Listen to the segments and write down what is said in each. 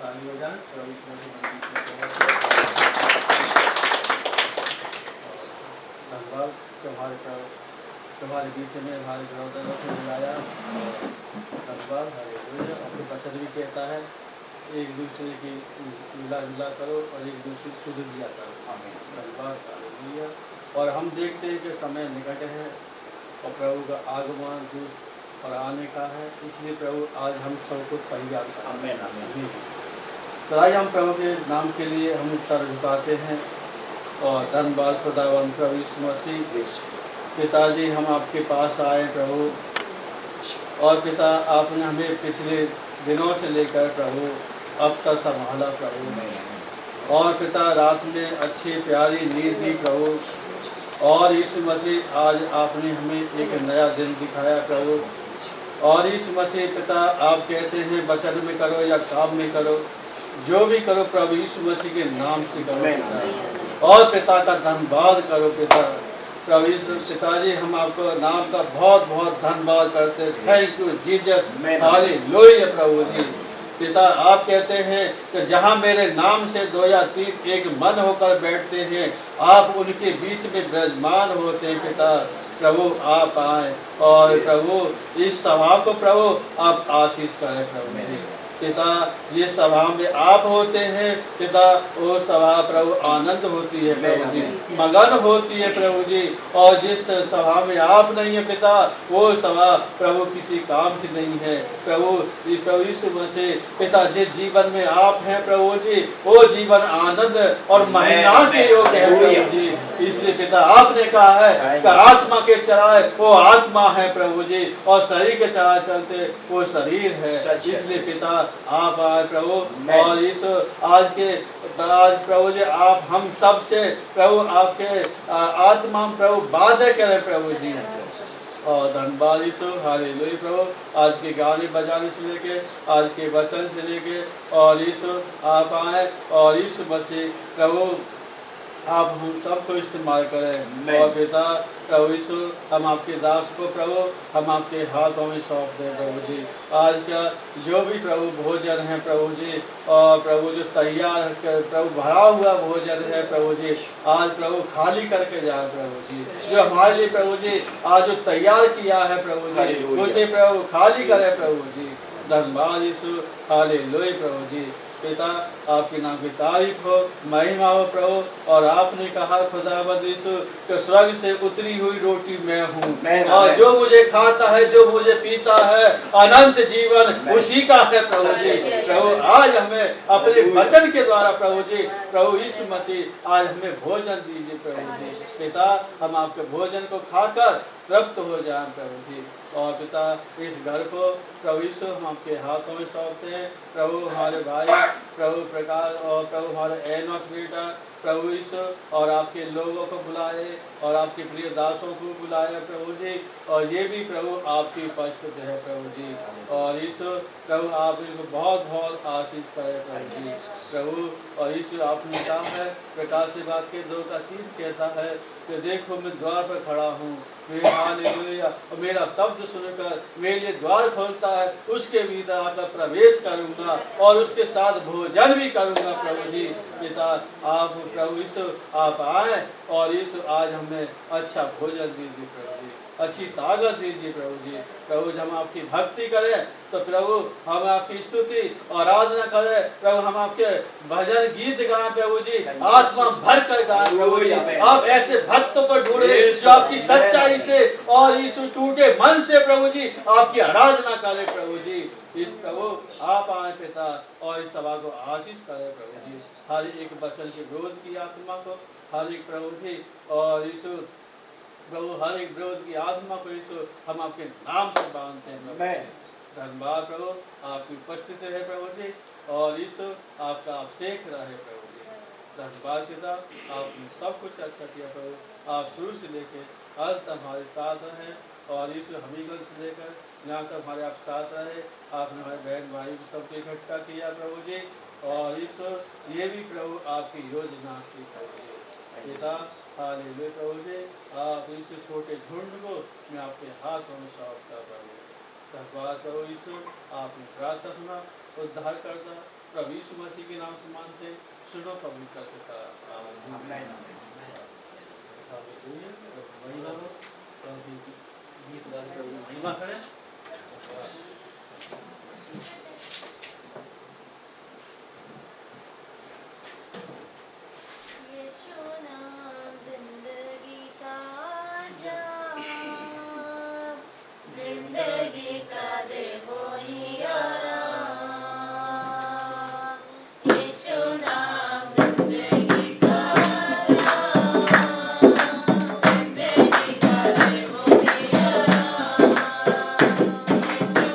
ताली बजाएं प्रभु ईश्वर के धन्यवाद तुम्हारे बीच में हमारे ब्रदरों को मिलाया। धन्यवाद हालेलुया। अपने वचन भी कहता है एक दूसरे की मिला जुला करो और एक दूसरे की सुध दिया करो। धन्यवाद हालेलुया। और हम देखते हैं कि समय निकट है और प्रभु का आगमन दूर और आने का है, इसलिए प्रभु आज हम सबको तैयार करें। तो आज हम प्रभु के नाम के लिए हम सर झुकाते हैं और धन्यवाद खुदावंत प्रभु यीशु मसीह। पिताजी हम आपके पास आए प्रभु, और पिता आपने हमें पिछले दिनों से लेकर प्रभु अब तक संभाला प्रभु, और पिता रात में अच्छी प्यारी नींद दी प्रभु, और यीशु मसीह आज आपने हमें एक नया दिन दिखाया प्रभु। और यीशु मसीह पिता आप कहते हैं वचन में करो या काम में करो, जो भी करो प्रभु यीशु मसीह के नाम से करो पिता, और पिता का धन्यवाद करो पिता। प्रभु यीशु पिताजी हम आपको नाम का बहुत बहुत धन्यवाद करते हैं। थैंक यू जीसस, हालेलुया प्रभु जी। पिता आप कहते हैं कि जहाँ मेरे नाम से 2 या 3 एक मन होकर बैठते हैं, आप उनके बीच में विराजमान होते हैं पिता। प्रभु आप आए और प्रभु इस सभा को प्रभु आप आशीष करें प्रभु जी। पिता ये सभा में आप होते हैं पिता, वो सभा प्रभु आनंद होती है प्रभु जी, मगन होती है प्रभु जी। और जिस सभा में आप नहीं है पिता, वो सभा प्रभु किसी काम की नहीं है प्रभु। प्रभु यीशु मसीह पिता जिस जीवन में आप हैं प्रभु जी, वो जीवन आनंद और महिमा के योग्य है प्रभु जी। इसलिए पिता आपने कहा है कि आत्मा के चलाए वो आत्मा है प्रभु जी, और शरीर के चलाए चलते वो शरीर है। इसलिए पिता आप आए प्रभु, और इस आज प्रभु जी आप हम सब से प्रभु आपके आत्मा प्रभु बातें करें प्रभु जी। और धन्यवाद यीशु, हालेलुया प्रभु। आज के गाने बजाने से लेके आज के वचन से लेके, और यीशु आप आए और यीशु मसीह प्रभु आप हम सबको इस्तेमाल करें। और पिता प्रभु यीशु हम आपके दास को प्रभु हम आपके हाथों में सौंप दें प्रभु जी। आज का जो भी प्रभु भोजन है प्रभु जी, और प्रभु जो तैयार प्रभु भरा हुआ भोजन है प्रभु जी, आज प्रभु खाली करके जाए प्रभु जी। जो हमारे लिए प्रभु जी आज जो तैयार किया है प्रभु जी, उसे प्रभु खाली करे प्रभु जी। धन्यवाद यीशु, हालेलुया प्रभु जी। पिता आपके नाम की तारीफ हो, महिमा हो प्रभु। और आपने कहा खुदावंद यीशु कि स्वर्ग से उतरी हुई रोटी मैं हूँ, और जो मुझे खाता है जो मुझे पीता है अनंत जीवन उसी का है प्रभु जी। प्रभु आज हमें अपने वचन के द्वारा प्रभु जी, प्रभु यीशु मसीह आज हमें भोजन दीजिए प्रभु जी। पिता हम आपके भोजन को खाकर तृप्त हो जाए प्रभु जी। और पिता इस घर को प्रभु यीशु हम आपके हाथों में सौंपते हैं प्रभु। हमारे भाई प्रभु प्रकाश और प्रभु हमारे एनोस बेटा प्रभु यीशु, और आपके लोगों को बुलाए और आपके प्रिय दासों को बुलाए प्रभु जी। और ये भी प्रभु आपकी उपस्थिति है प्रभु जी। और यीशु प्रभु आप इनको बहुत बहुत आशीष करें प्रभु जी प्रभु। और यीशु आपने कहा है प्रकाश से बात के 2:3 कहता है कि देखो मैं द्वार पर खड़ा हूँ, हालेलुया, और मेरा शब्द सुनकर मेरे लिए द्वार खोलता है, उसके भीतर आकर प्रवेश करूंगा और उसके साथ भोजन भी करूंगा प्रभु जी। पिता आप प्रभु यीशु आप आए और यीशु आज हमें अच्छा भोजन दीजिए प्रभु जी, अच्छी ताकत दीजिए प्रभु जी। प्रभु जब हम आपकी भक्ति करें तो प्रभु हम आपकी स्तुति और आराधना करें प्रभु, हम आपके भजन गीत गाएं प्रभु जी, आत्मा भर कर गाएं प्रभु जी। आप ऐसे भक्तों को ढूंढे जो आपकी सच्चाई से और यीशु टूटे मन से प्रभु जी आपकी आराधना करें प्रभु जी। इस प्रभु आप आए पिता और इस सभा को आशीष करें प्रभु जी। हर एक वचन के विरोध की आत्मा को हर एक प्रभु जी, और यीशु प्रभु हर एक विरोध की आत्मा को यीशु हम आपके नाम से बांधते हैं। धन्यवाद प्रभु आपकी उपस्थिति है प्रभु जी, और यीशु आपका अभिषेक रहे प्रभु जी। धन्यवाद पिता आपने सब कुछ अच्छा किया प्रभु, आप शुरू से लेकर अंत तक हमारे साथ हैं। और यीशु हमीगंज से लेकर यहाँ तक हमारे आप साथ रहे। आपने हमारे बहन भाई को सबको इकट्ठा किया प्रभु जी, और यीशु ये भी प्रभु आपकी योजना की प्रभु जी। पिता हालेलुया प्रभु जी, आप इस छोटे झुंड को मैं आपके हाथों में सौंपता प्रभु। धन्यवाद प्रभु यीशु आपने प्रार्थना सुना उद्धारकर्ता प्रभु यीशु मसीह के नाम से मानते, सुनो पवित्र कथा। हालेलुया। महिमा हो, गीत गाने प्रभु की महिमा करें। यीशु नाम जिंदगी का जाम, जिंदगी का दे वही आराम। यीशु नाम जिंदगी का जाम, जिंदगी का दे वही आराम। यीशु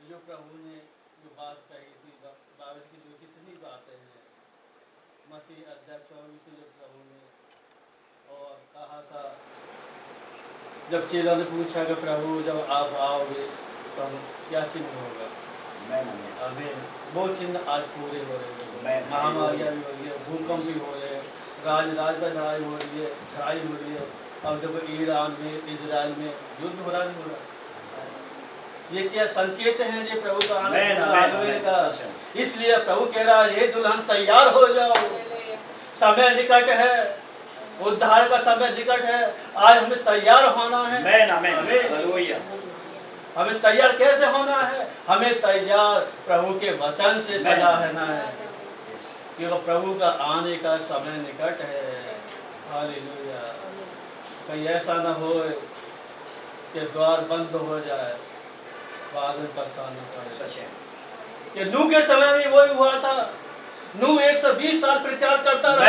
जो प्रभु ने जो बात कही थी बाइबल की जो जितनी बातें हैं, मत्ती अध्याय 24 में जो प्रभु ने और कहा था, जब चेलों ने पूछा कि प्रभु जब आप आओगे तो हम क्या चिन्ह होगा, हमें वो चिन्ह आज पूरे हो रहे हैं। महामारियाँ भी हो रही है, भूकंप भी हो रहे हैं, राज पर लड़ाई हो रही है, छड़ाई हो रही है। अब देखो ईरान में, इजराइल में युद्ध हो रहा नहीं हो रहा, ये क्या संकेत है ये प्रभु का आगमन का। इसलिए प्रभु कह रहा है, ये दुल्हन तैयार हो जाओ, समय निकट है, उद्धार का समय निकट है। आज हमें तैयार होना है। हमें तैयार कैसे होना है? हमें तैयार प्रभु के वचन से सजा रहना है, क्योंकि प्रभु का आने का समय निकट है। हालेलुया। कहीं ऐसा न हो कि द्वार बंद हो जाए, बाद में पछताना पड़े। कि नूह के समय में वही हुआ था। नूह 120 साल प्रचार करता रहा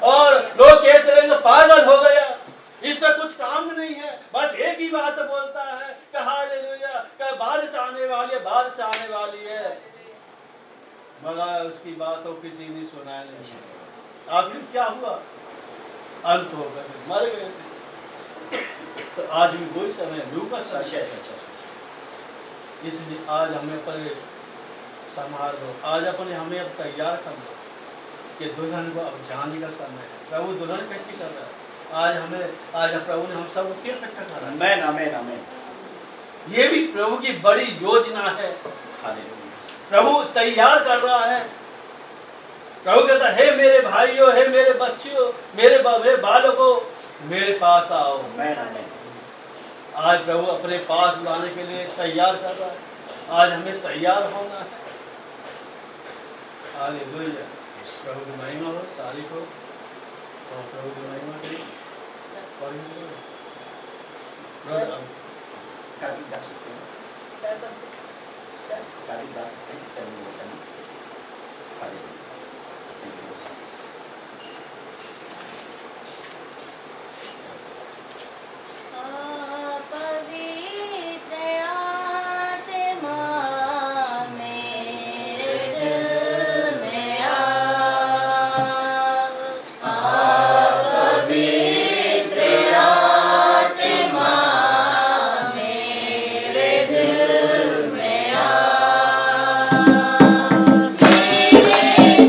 और लोग कहते रहे पागल हो गया, इस पर कुछ काम नहीं है, बस एक ही बात बोलता है कि हालेलुया, कि बारिश आने वाली है, बारिश आने वाली है, मगर उसकी बात को किसी ने सुना नहीं। आखिर क्या हुआ? अंत हो गए, मर गए। तो आज भी वही समय, नूह का समय। इसलिए आज हमें पर संभाल लो, आज अपने हमें अब तैयार कर लो कि दुल्हन को अब जाने का समय है। प्रभु दुल्हन इकट्ठी कर रहा है। आज प्रभु ने हम सब क्यों इकट्ठा करा? आमीन। ये भी प्रभु की बड़ी योजना है। प्रभु तैयार कर रहा है। प्रभु कहता है, हे मेरे भाइयों, हे मेरे बच्चों, मेरे बालकों, मेरे पास आओ। आज प्रभु अपने पास लाने के लिए तैयार कर रहा है। आज हमें तैयार होना है। हालेलुया। प्रभु की महिमा हो, तारीफ हो, और प्रभु की महिमा करें। पवित्र आत्मा मेरे दिल में पवित्र आत्मा मेरे दिल में मेरे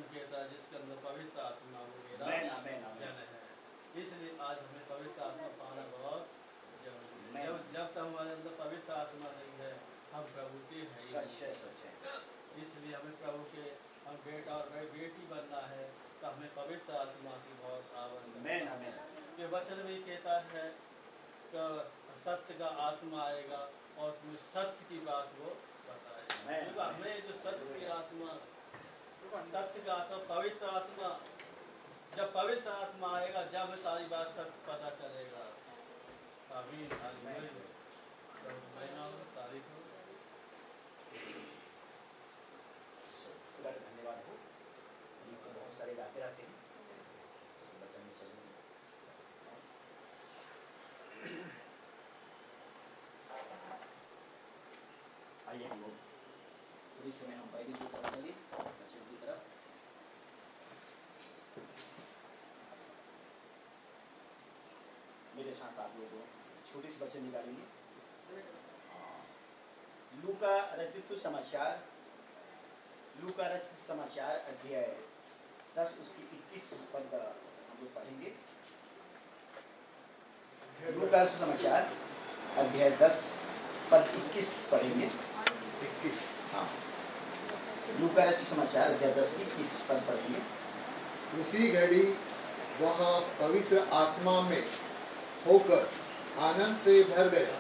कहता है जिसके अंदर पवित्र आत्मा वो मेरा आमेन, आमेन, आमेन। जन है। इसलिए आज हमें पवित्र आत्मा पाना बहुत जरूरी है। आमेन। जब तक हमारे अंदर पवित्र आत्मा नहीं है, हम प्रभु के हैं ही सच है, नहीं। सच है। इसलिए हमें प्रभु के हम बेटा और बेटी बनना है, तो हमें पवित्र आत्मा की बहुत आवश्यकता आमेन, है। आमेन। ये वचन भी कहता है कि सत्य का आत्मा आएगा और तुम्हें सत्य की बात वो बताएगा। आमेन। क्योंकि हमें जो सत्य की आत्मा, सत्य का आत्मा, पवित्र आत्मा, जब पवित्र आत्मा आएगा जब हमें सारी बात सत्य पता चलेगा। आमीन, हालेलुया। तो मैं नाम तारीफ हो। खुदा का धन्यवाद हो। गीत तो बहुत सारे गाते रहते हैं, वचन में चलेंगे। आइए हम लोग थोड़ी समय हम बाइबल की तरफ चलिए, वचन की तरफ। मेरे साथ आप लोग छोटी सी वचन निकालेंगे। लूका रचित सुसमाचार, लूका रचित समाचार अध्याय 10 उसकी 21 पद हम लोग पढ़ेंगे। लूका सुसमाचार अध्याय 10 पद 21 पढ़ेंगे। 21। हाँ, लूका सुसमाचार अध्याय 10 की 21 पद पढ़ेंगे। उसी घड़ी वहाँ पवित्र आत्मा में होकर आनंद से भर गया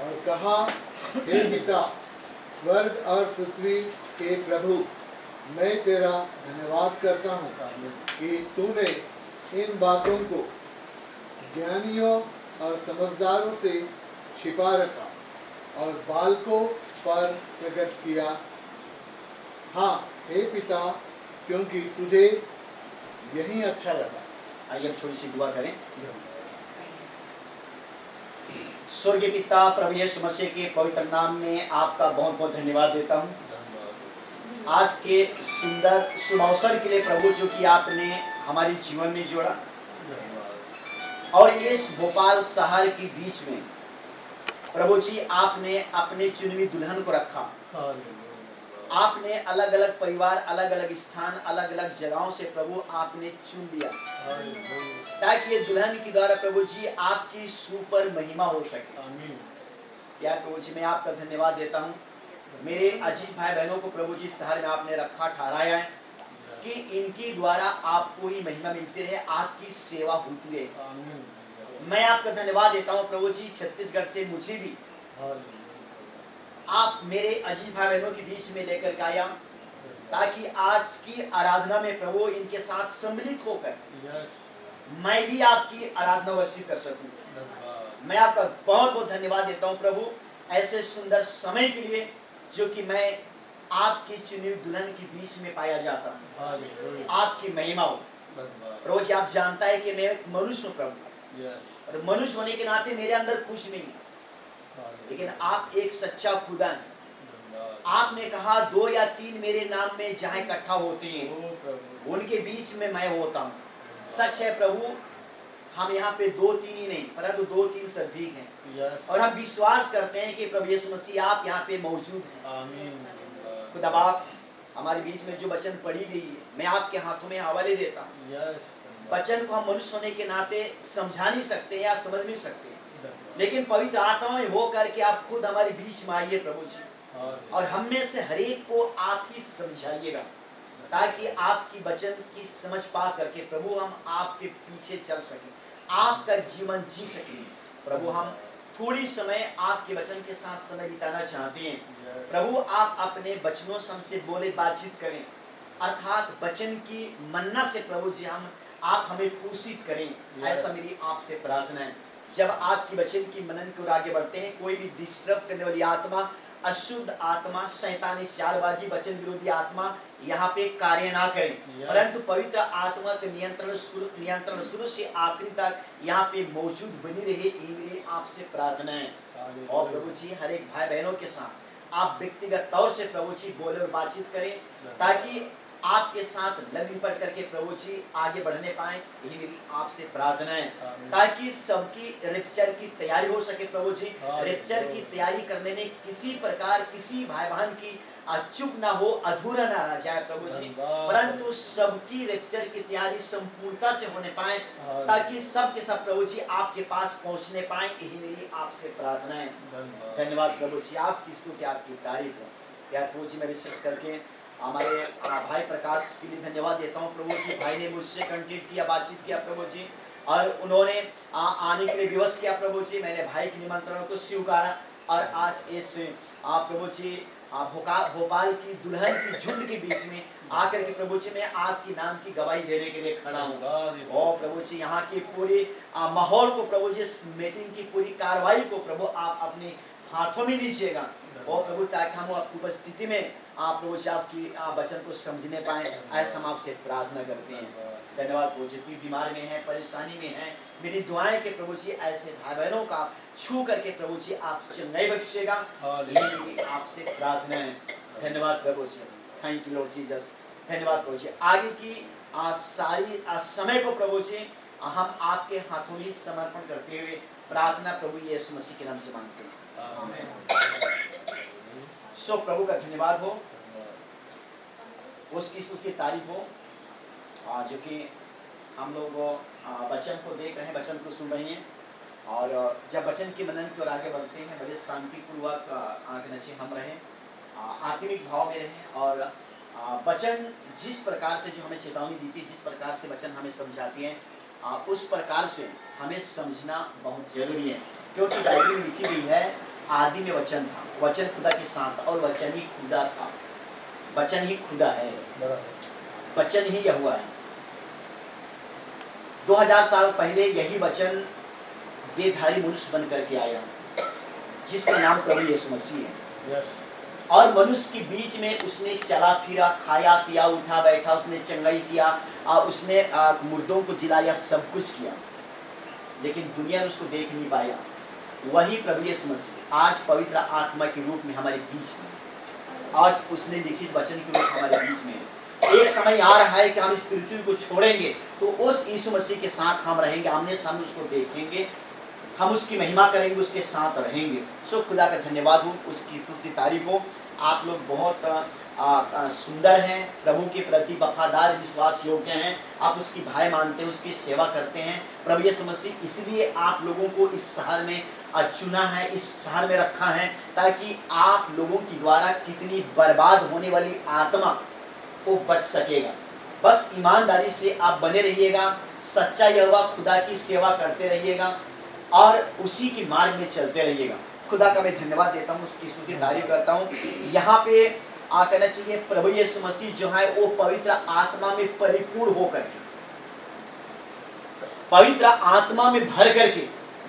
और कहा, हे पिता, स्वर्ग और पृथ्वी के प्रभु, मैं तेरा धन्यवाद करता हूँ कि तूने इन बातों को ज्ञानियों और समझदारों से छिपा रखा और बालकों पर प्रकट किया। हाँ हे पिता, क्योंकि तुझे यही अच्छा लगा। आइए हम थोड़ी सी दुआ करें। स्वर्गीय पिता, प्रभु यीशु मसीह के पवित्र नाम में आपका बहुत बहुत धन्यवाद देता हूँ आज के सुंदर शुभ अवसर के लिए प्रभु, जो कि आपने हमारे जीवन में जोड़ा और इस भोपाल शहर के बीच में प्रभु जी आपने अपने चुनवी दुल्हन को रखा। आपने अलग अलग परिवार, अलग अलग स्थान, अलग अलग जगहों से प्रभु आपने चुन लिया ताकि ये दुल्हन के द्वारा प्रभु जी आपकी सुपर महिमा हो सके। या प्रभु जी मैं आपका धन्यवाद देता हूँ। मेरे अजीज भाई बहनों को प्रभु जी शहर में आपने रखा, ठहराया है कि इनके द्वारा आपको ही महिमा मिलती रहे, आपकी सेवा होती रहे। मैं आपका धन्यवाद देता हूँ प्रभु जी, छत्तीसगढ़ से मुझे भी आप मेरे अजीज भाई बहनों के बीच में लेकर के आया ताकि आज की आराधना में प्रभु इनके साथ सम्मिलित होकर मैं भी आपकी आराधना वर्षित कर सकूं। मैं आपका बहुत बहुत धन्यवाद देता हूं प्रभु, ऐसे सुंदर समय के लिए जो कि मैं आपकी चुनी दुल्हन के बीच में पाया जाता हूं। आपकी महिमा हो प्रभु जी। आप जानता है कि मैं एक मनुष्य हूं प्रभु, और मनुष्य होने के नाते मेरे अंदर कुछ नहीं, लेकिन आप एक सच्चा खुदा हैं। आपने कहा 2 या 3 मेरे नाम में जहाँ इकट्ठा होते हैं उनके बीच में मैं होता हूँ। सच है प्रभु, हम यहाँ पे 2-3 ही नहीं परंतु 2-3 से अधिक हैं और हम विश्वास करते हैं कि प्रभु यीशु मसीह आप यहाँ पे मौजूद हैं। खुदा बाप, हमारे बीच में जो वचन पढ़ी गई है मैं आपके हाथों में हवाले देता हूँ। वचन को हम मनुष्य होने के नाते समझा नहीं सकते या समझ नहीं सकते, लेकिन पवित्र आत्मा में हो करके आप खुद हमारे बीच में आइए प्रभु जी, और हम में से हर एक को आप ही समझाइएगा ताकि आपकी वचन की समझ पा करके प्रभु हम आपके पीछे चल सकें, आपका जीवन जी सकें। प्रभु हम थोड़ी समय आपके वचन के साथ समय बिताना चाहते हैं। प्रभु आप अपने वचनों से हमसे बोले, बातचीत करें, अर्थात वचन की मन्ना से प्रभु जी आप हमें पोषित करें, ऐसा मेरी आपसे प्रार्थना है। जब आपकी वचन की मनन की ओर आगे बढ़ते हैं, कोई भी डिस्टर्ब करने वाली आत्मा, अशुद्ध आत्मा, शैतानी चालबाजी, वचन विरोधी आत्मा यहाँ पे कार्य ना करें, परंतु पवित्र आत्मा के नियंत्रण शुरू से आखिरी तक यहाँ पे मौजूद बनी रहे, ये मेरी आपसे प्रार्थना है। और प्रभु जी हर एक भाई बहनों के साथ आप व्यक्तिगत तौर से प्रभु जी बोले और बातचीत करें ताकि आपके साथ लग पड़ करके प्रभु जी आगे बढ़ने पाए, यही मेरी आपसे प्रार्थना है, आमीन। ताकि सबकी रैप्चर की तैयारी हो सके प्रभु जी। हालेलुया। रैप्चर की तैयारी करने में किसी प्रकार किसी भाई बहन की चूक ना हो, अधूरा ना रह जाए प्रभु जी, धन्यवाद। परंतु सबकी रैप्चर की तैयारी संपूर्णता से होने पाए, हालेलुया। ताकि सब के सब प्रभु जी आपके पास पहुंचने पाए, यही मेरी आपसे प्रार्थना है। धन्यवाद। धन्यवाद प्रभु जी, आपकी स्तुति आपकी तारीफ हो। यार प्रभु जी, मैं विशेष करके हमारे भाई प्रकाश के लिए धन्यवाद देता हूँ प्रभु जी। भाई ने मुझसे कंटेक्ट किया, बातचीत किया प्रभु जी, और उन्होंने आने के लिए विवश किया प्रभु जी। मैंने भाई के निमंत्रण को स्वीकारा और आज इस प्रभु जी भोपाल की दुल्हन की झुंड के बीच में आकर के प्रभु जी मैं आपकी नाम की गवाही देने के लिए खड़ा हूँ। और प्रभु जी यहाँ की पूरी माहौल को प्रभु जी, इस मीटिंग की पूरी कार्रवाई को प्रभु आप अपने हाथों में लीजिएगा और प्रभु, ताकि हम आपकी उपस्थिति में आप प्रभु जी आपकी वचन को समझने पाए, ऐसा हम आपसे प्रार्थना करते हैं। धन्यवाद प्रभु जी। कोई बीमार में है, परेशानी में है, मेरी दुआएं के प्रभु जी ऐसे भाई बहनों का छू करके प्रभु जी आप चंगाई बख्शिएगा, ये मेरी आपसे प्रार्थना है। धन्यवाद प्रभु जी, थैंक यू लॉर्ड जीसस। धन्यवाद प्रभु जी। आगे की सारी समय को प्रभु जी हम आपके हाथों में समर्पण करते हुए प्रार्थना प्रभु यीशु मसीह के नाम से मांगते हैं, आमीन। सो प्रभु का धन्यवाद हो, उसकी तारीफ हो, जो कि हम लोग वचन को देख रहे हैं, वचन को सुन रहे हैं, और जब वचन के मनन की ओर आगे बढ़ते हैं, बड़े शांतिपूर्वक आगे नचे हम रहें, आत्मिक भाव में रहें, और वचन जिस प्रकार से जो हमें चेतावनी दी थी, जिस प्रकार से वचन हमें समझाती है, उस प्रकार से हमें समझना बहुत जरूरी है, क्योंकि बाइबल में लिखी गई है, आदि में वचन था, वचन खुदा के साथ था और वचन ही खुदा था, वचन ही खुदा है, वचन ही यहोवा है। 2000 साल पहले यही वचन देहधारी मनुष्य बन करके आया, जिसका नाम प्रभु यीशु मसीह है, और मनुष्य के बीच में उसने चला फिरा, खाया पिया, उठा बैठा, उसने चंगाई किया, उसने मुर्दों को जिलाया, सब कुछ किया, लेकिन दुनिया ने उसको देख नहीं पाया। वही प्रभु यीशु मसीह आज पवित्र आत्मा के रूप में हमारे बीच में, आज उसने लिखित वचन के रूप हमारे बीच में। एक समय आ रहा है कि हम इस पृथ्वी को छोड़ेंगे तो उस यीशु मसीह के साथ हम रहेंगे, आमने सामने उसको देखेंगे, हम उसकी महिमा करेंगे, उसके साथ रहेंगे। सो खुदा का धन्यवाद हो, उसकी तारीफ हो। आप लोग बहुत सुंदर हैं, प्रभु के प्रति वफादार, विश्वास योग्य हैं, आप उसकी भाई मानते हैं, उसकी सेवा करते हैं। प्रभु यीशु मसीह इसलिए आप लोगों को इस शहर में चुना है, इस शहर में रखा है, ताकि आप लोगों की द्वारा कितनी बर्बाद होने वाली आत्मा को बच सकेगा। बस ईमानदारी से आप बने रहिएगा, सच्चा यहोवा खुदा की सेवा करते रहिएगा और उसी के मार्ग में चलते रहिएगा। खुदा का मैं धन्यवाद देता हूँ, उसकी स्तुति तारीफ करता हूँ। यहाँ पे कहना चाहिए प्रभु यीशु मसीह जो है वो पवित्र आत्मा में परिपूर्ण होकर के, पवित्र आत्मा में भर करके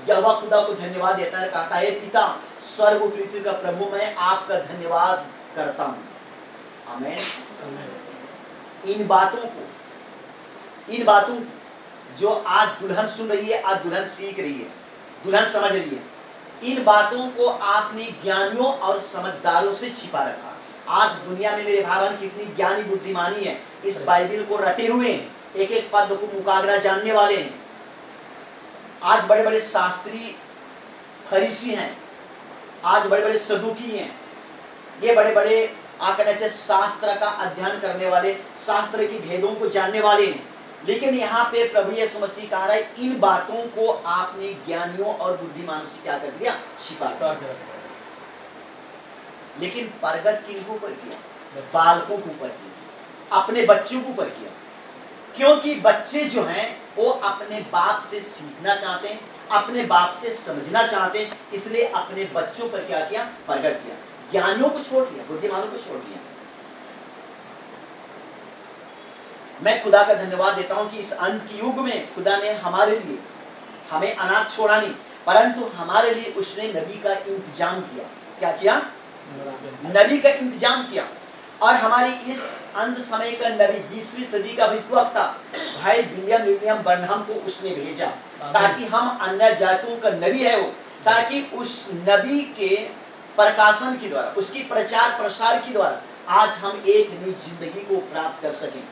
यहोवा खुदा को धन्यवाद देता है, कहता है पिता स्वर्ग और पृथ्वी का प्रभु, मैं आपका धन्यवाद करता हूँ। आमीन। इन बातों को जो आज दुल्हन सुन रही है, आज दुल्हन सीख रही है, दुल्हन समझ रही है, इन बातों को आपने ज्ञानियों और समझदारों से छिपा रखा। आज दुनिया में मेरे भाई बहन कितनी ज्ञानी बुद्धिमानी है, इस बाइबल को रटे हुए हैं, एक एक पद को मुकागरा जानने वाले हैं। आज बड़े बड़े शास्त्री फरीसी हैं, आज बड़े बड़े सदुकी हैं, ये बड़े बड़े कहना चाहिए शास्त्र का अध्ययन करने वाले, शास्त्र की भेदों को जानने वाले हैं। लेकिन यहाँ पे प्रभु यीशु मसीह कह रहा है, इन बातों को आपने ज्ञानियों और बुद्धिमानों से क्या कर दिया? छिपा दिया। लेकिन प्रगट किनको पर किया? बालकों के ऊपर किया, अपने बच्चों के ऊपर किया, क्योंकि बच्चे जो हैं वो अपने बाप से सीखना चाहते हैं, अपने बाप से समझना चाहते हैं, इसलिए अपने बच्चों पर क्या किया? प्रगट किया। ज्ञानियों को छोड़ दिया, बुद्धिमानों को छोड़ दिया। मैं खुदा का धन्यवाद देता हूं कि इस अंत के युग में खुदा ने हमारे लिए, हमें अनाथ छोड़ा नहीं, परंतु हमारे लिए उसने नबी का इंतजाम किया। क्या किया? नबी का इंतजाम किया। और हमारी इस अंत समय का नबी, 20वीं सदी का भविष्यवक्ता भाई विलियम ब्रनहम को उसने भेजा, ताकि हम अन्य जातियों का नबी है वो, ताकि उस नबी के प्रकाशन के द्वारा, उसकी प्रचार प्रसार के द्वारा आज हम एक नई जिंदगी को प्राप्त कर सकें।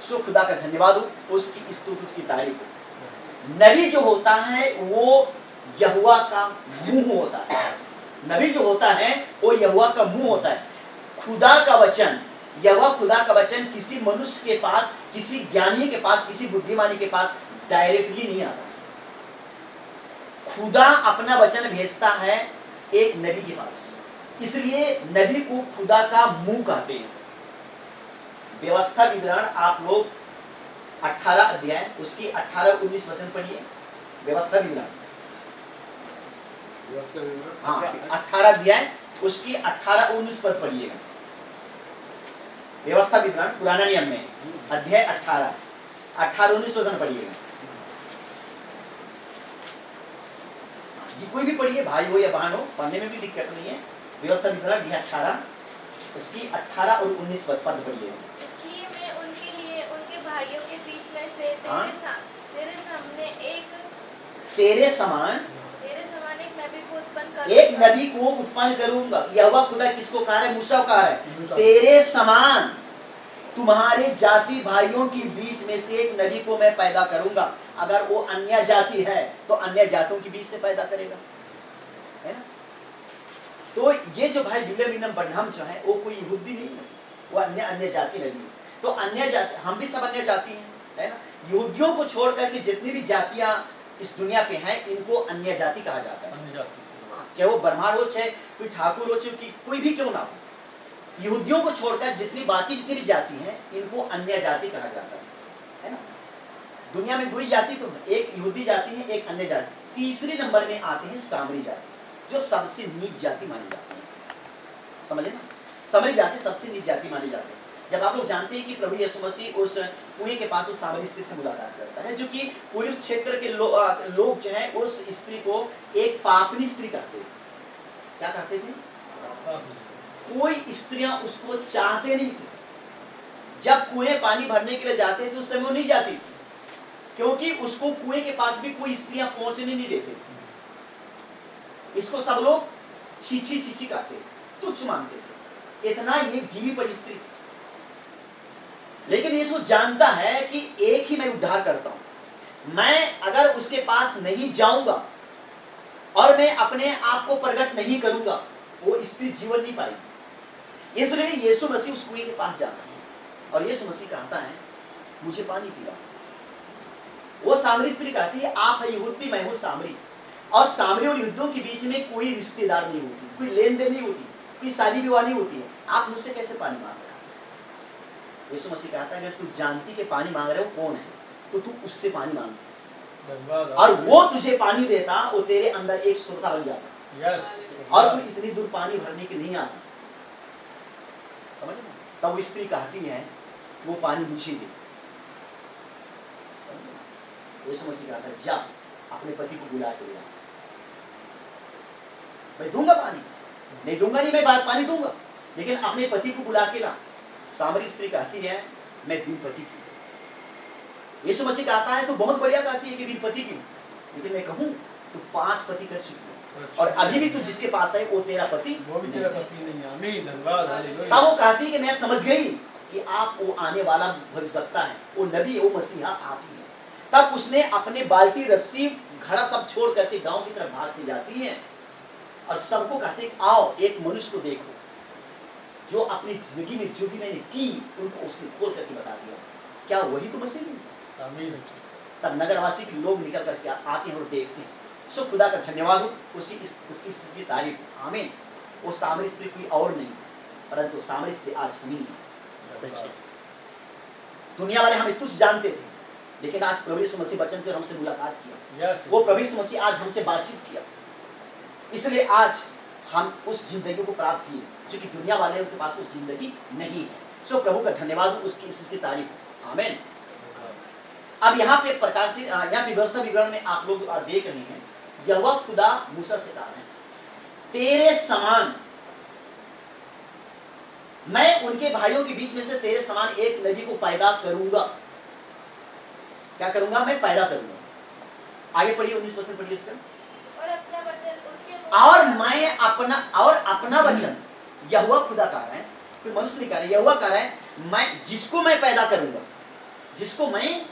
सो खुदा का धन्यवाद हो, उसकी स्तुति, उसकी तारीफ हो। नबी जो होता है वो यहोवा का मुंह होता है। नबी जो होता है वो यहोवा का मुंह होता है। खुदा का वचन, यहोवा खुदा का वचन किसी मनुष्य के पास, किसी ज्ञानी के पास, किसी बुद्धिमानी के पास डायरेक्टली नहीं आता। खुदा अपना वचन भेजता है एक नबी के पास, इसलिए नबी को खुदा का मुंह कहते हैं। व्यवस्था विवरण आप लोग 18 अध्याय उसकी 18-19 वचन पढ़िए। व्यवस्था विवरण, हाँ 18 अध्याय उसकी 18-19 पद पढ़िएगा। व्यवस्था विवरण पुराना नियम में अध्याय 18-19 वचन पढ़िएगा जी। कोई भी पढ़िए, भाई हो या बहन हो, पढ़ने में भी दिक्कत नहीं है। व्यवस्था विवरण अध्याय 18 उसकी 18 और 19 पद पढ़िएगा। इसलिए मैं उनके लिए उनके भाइयों के बीच में से तेरे सामने तेरे समान एक नबी को उत्पन्न करूंगा। एक नबी को उत्पन्न करूंगा। यहोवा खुदा किसको कहा है? मूसा को कहा है तेरे समान तुम्हारे जाति भाइयों के बीच में से एक नबी को मैं पैदा करूंगा। अगर वो अन्य जाति है तो अन्य जातियों के बीच से पैदा करेगा, है ना। तो ये जो भाई बिलेम बरनहम जो है वो कोई यहूदी नहीं है, वो अन्य जाति नबी है। तो अन्य जाति, हम भी सब अन्य जाति हैं, है ना। यहूदियों को छोड़ करके जितनी भी जातियां इस दुनिया पे हैं इनको अन्य जाति कहा जाता है। चाहे वो ब्राह्मण हो, चाहे कोई ठाकुर हो, चाहे कोई भी क्यों ना हो, यहूदियों को छोड़कर जितनी भी जाति हैं इनको अन्य जाति कहा जाता है ना। दुनिया में 2 ही जाति तो है, एक यहूदी जाति है, एक अन्य जाति। तीसरे नंबर में आते हैं सामरी जाति, जो सबसे नीच जाति मानी जाती है। समझे ना, सामरी जाति सबसे नीच जाति मानी जाती है। जब आप लोग जानते हैं कि प्रभु यीशु मसीह उस कुएं के पास उस सामरी स्त्री से मुलाकात करता है, जो कि पूरे क्षेत्र के लोग जो है उस स्त्री को एक पापनी स्त्री कहते थे। क्या कहते थे? कोई स्त्रियां उसको चाहते नहीं थे। जब कुएं पानी भरने के लिए जाते थे उस समय वो नहीं जाती थी, क्योंकि उसको कुएं के पास भी कोई स्त्रियां पहुंचने नहीं देते थे। इसको सब लोग छीछी छीछी कहते थे, तुच्छ मानते थे। इतना ये गिरी पड़ी स्त्री थी। लेकिन यीशु जानता है कि एक ही मैं उद्धार करता हूं। मैं अगर उसके पास नहीं जाऊंगा और मैं अपने आप को प्रकट नहीं करूंगा, वो स्त्री जीवन नहीं पाएगी। इसलिए यीशु मसीह उस कुएं के पास जाता है और यीशु मसीह कहता है मुझे पानी पिला। वो सामरी स्त्री कहती है आप है यहूदी, मैं हूं सामरी। और सामरी और यहूदियों के बीच में कोई रिश्तेदार नहीं होती, कोई लेन देन नहीं होती, कोई शादी विवाह नहीं होती है। आप मुझसे कैसे पानी मांग रहे हो? यीशु मसीह कहता है अगर तू जानती कि पानी मांग रहे हो कौन है तो तू उससे पानी मांग, और वो तुझे पानी देता, वो तेरे अंदर एक श्रोता बन जाता और तू इतनी दूर पानी भरने के नहीं आता। समझ में? तब वो स्त्री कहती है वो पानी मुझे दे। यीशु मसीह कहता है जा अपने पति को बुला के ला। मैं दूंगा पानी, नहीं दूंगा नहीं, मैं पानी दूंगा, लेकिन अपने पति को बुला के ला। सामरी स्त्री कहती है मैं बिन पति की। यीशु मसीह कहता है तो बहुत बढ़िया कहती है कि बिन पति की, लेकिन मैं कहूं तो 5 पति कर चुकी है और अभी भी तू जिसके पास है वो तेरा पति, वो भी तेरा पति नहीं है। आमीन, धन्यवाद, हालेलुया। तब वो कहती है कि मैं समझ गई कि आप वो आने वाला भविष्यवक्ता है, वो नबी है, वो मसीहा आप ही है। तब उसने अपने बाल्टी, रस्सी, घड़ा सब छोड़ करके गांव की तरफ भाग के जाती है और सबको कहते हैं आओ एक मनुष्य को देखो जो अपनी जिंदगी में जो भी मैंने की उनको उसने खोल करके बता दिया। क्या वही तो मसीह नहीं? आमीन। तब नगरवासी के लोग निकल करके आते हैं और देखते हैं। सो खुदा का धन्यवाद हो, उसकी स्त्री की तारीफ। आमीन। वो सामरी स्त्री कोई और नहीं, परंतु सामरी स्त्री आज हम ही हैं। दुनिया वाले हमें तुच्छ जानते थे, लेकिन आज प्रभु यीशु मसीह वचन के हमसे मुलाकात किया। वो प्रभु यीशु मसीह आज हमसे बातचीत किया, इसलिए आज हम उस जिंदगी को प्राप्त किए जो कि दुनिया वाले के पास उस जिंदगी नहीं है। सो प्रभु का धन्यवाद हो, उसकी तारीफ। आमीन। अब यहाँ पे प्रकाशित, यहाँ पे व्यवस्था विवरण में आप लोग देख रहे हैं, यहोवा खुदा मूसा से कहा है तेरे समान मैं उनके भाइयों के बीच में से तेरे समान एक नबी को पैदा करूंगा। क्या करूंगा? मैं पैदा करूंगा। आगे पढ़िए 19 वचन पढ़िए इसका। और अपना वचन उसके और मैं अपना वचन, यहोवा खुदा कह रहा है कोई मनुष्य नहीं कह रहा है, यहोवा कह रहा है मैं जिसको मैं पैदा करूंगा, जिसको मैं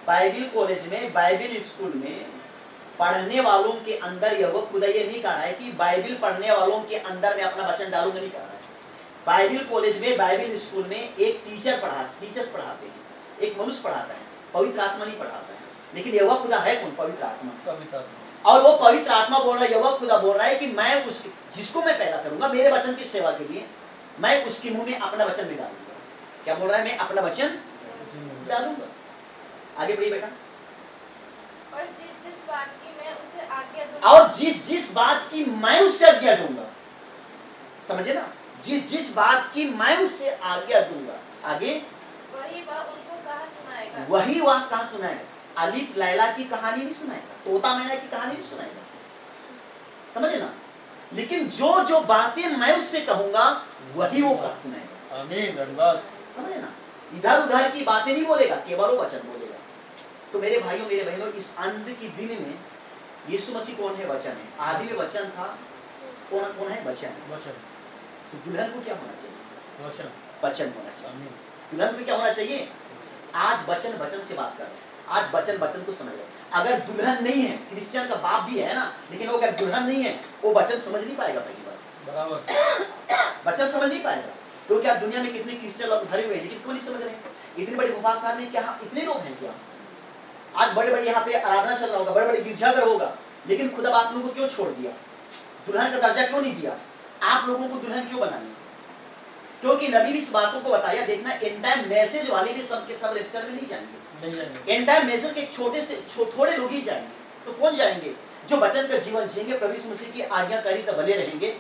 बाइबल कॉलेज में, बाइबल स्कूल में पढ़ने वालों के अंदर, यहोवा खुदा ये नहीं कह रहा है कि बाइबल पढ़ने वालों के अंदर मैं अपना वचन डालूंगा, नहीं कह रहा है। बाइबल कॉलेज में, बाइबल स्कूल में एक टीचर्स पढ़ाते हैं, एक मनुष्य पढ़ाता है, पवित्र आत्मा नहीं पढ़ाता है। लेकिन यहोवा खुदा है कौन? पवित्र आत्मा। और वो पवित्र आत्मा बोल रहा है, यहोवा खुदा बोल रहा है कि मैं उस जिसको मैं पैदा करूंगा मेरे वचन की सेवा के लिए, मैं उसके मुंह में अपना वचन भी डालूंगा। क्या बोल रहा है? मैं अपना वचन डालूंगा। आगे बढ़िए बेटा। और जिस बात की मैं उसे आज्ञा दूंगा, और जिस बात की मैं उससे आज्ञा दूंगा, समझे ना, जिस बात की मैं उससे आज्ञा दूंगा, आगे वही वह उनको कहा सुनाएगा। वही वह कहा सुनाएगा। अलीफ लैला की कहानी नहीं सुनाएगा, तोता मैना की कहानी नहीं सुनाएगा, समझे ना। लेकिन जो जो बातें मैं उससे कहूंगा वही वो कहा सुनाएगा। आमीन, धन्यवाद। समझे ना, इधर उधर की बातें नहीं बोलेगा, केवल वो वचन बोलेगा। तो मेरे भाइयों, मेरे बहनों, इस अंत के दिन में यीशु मसीह कौन है? वचन है। आदि में वचन था, कौन है? वचन है। वचन, तो दुल्हन को क्या होना चाहिए? वचन, वचन होना चाहिए। आमीन। दुल्हन को क्या होना चाहिए? आज वचन से बात कर रहे हैं, आज वचन को समझ रहे हैं। अगर दुल्हन नहीं है, क्रिश्चियन का बाप भी है ना, लेकिन वो अगर दुल्हन नहीं है, वो वचन समझ नहीं पाएगा। पहली बात, बराबर, वचन समझ नहीं पाएगा। तो क्या दुनिया में कितने क्रिश्चियन लोग भरे हुए हैं, लेकिन क्यों नहीं समझ रहे? इतने बड़े भोपाल में क्या इतने लोग हैं क्या? आज बड़े बड़े यहाँ पे आराधना चल रहा होगा, बड़े बड़े गिरजाघर होगा, लेकिन खुदा आप लोगों को क्यों छोड़ दिया? दुल्हन का दर्जा क्यों नहीं दिया? आप लोगों को दुल्हन क्यों बनाई? क्योंकि नबी भी इस बातों को बताया। देखना, एंड टाइम मैसेज वाले भी सब के सब लेक्चर में नहीं जाएंगे। एंड टाइम मैसेज के छोटे से थोड़े लोग ही जाएंगे। तो कौन जाएंगे? जो वचन का जीवन जिएंगे, प्रभु यीशु मसीह की आज्ञाकारी तक बने रहेंगे,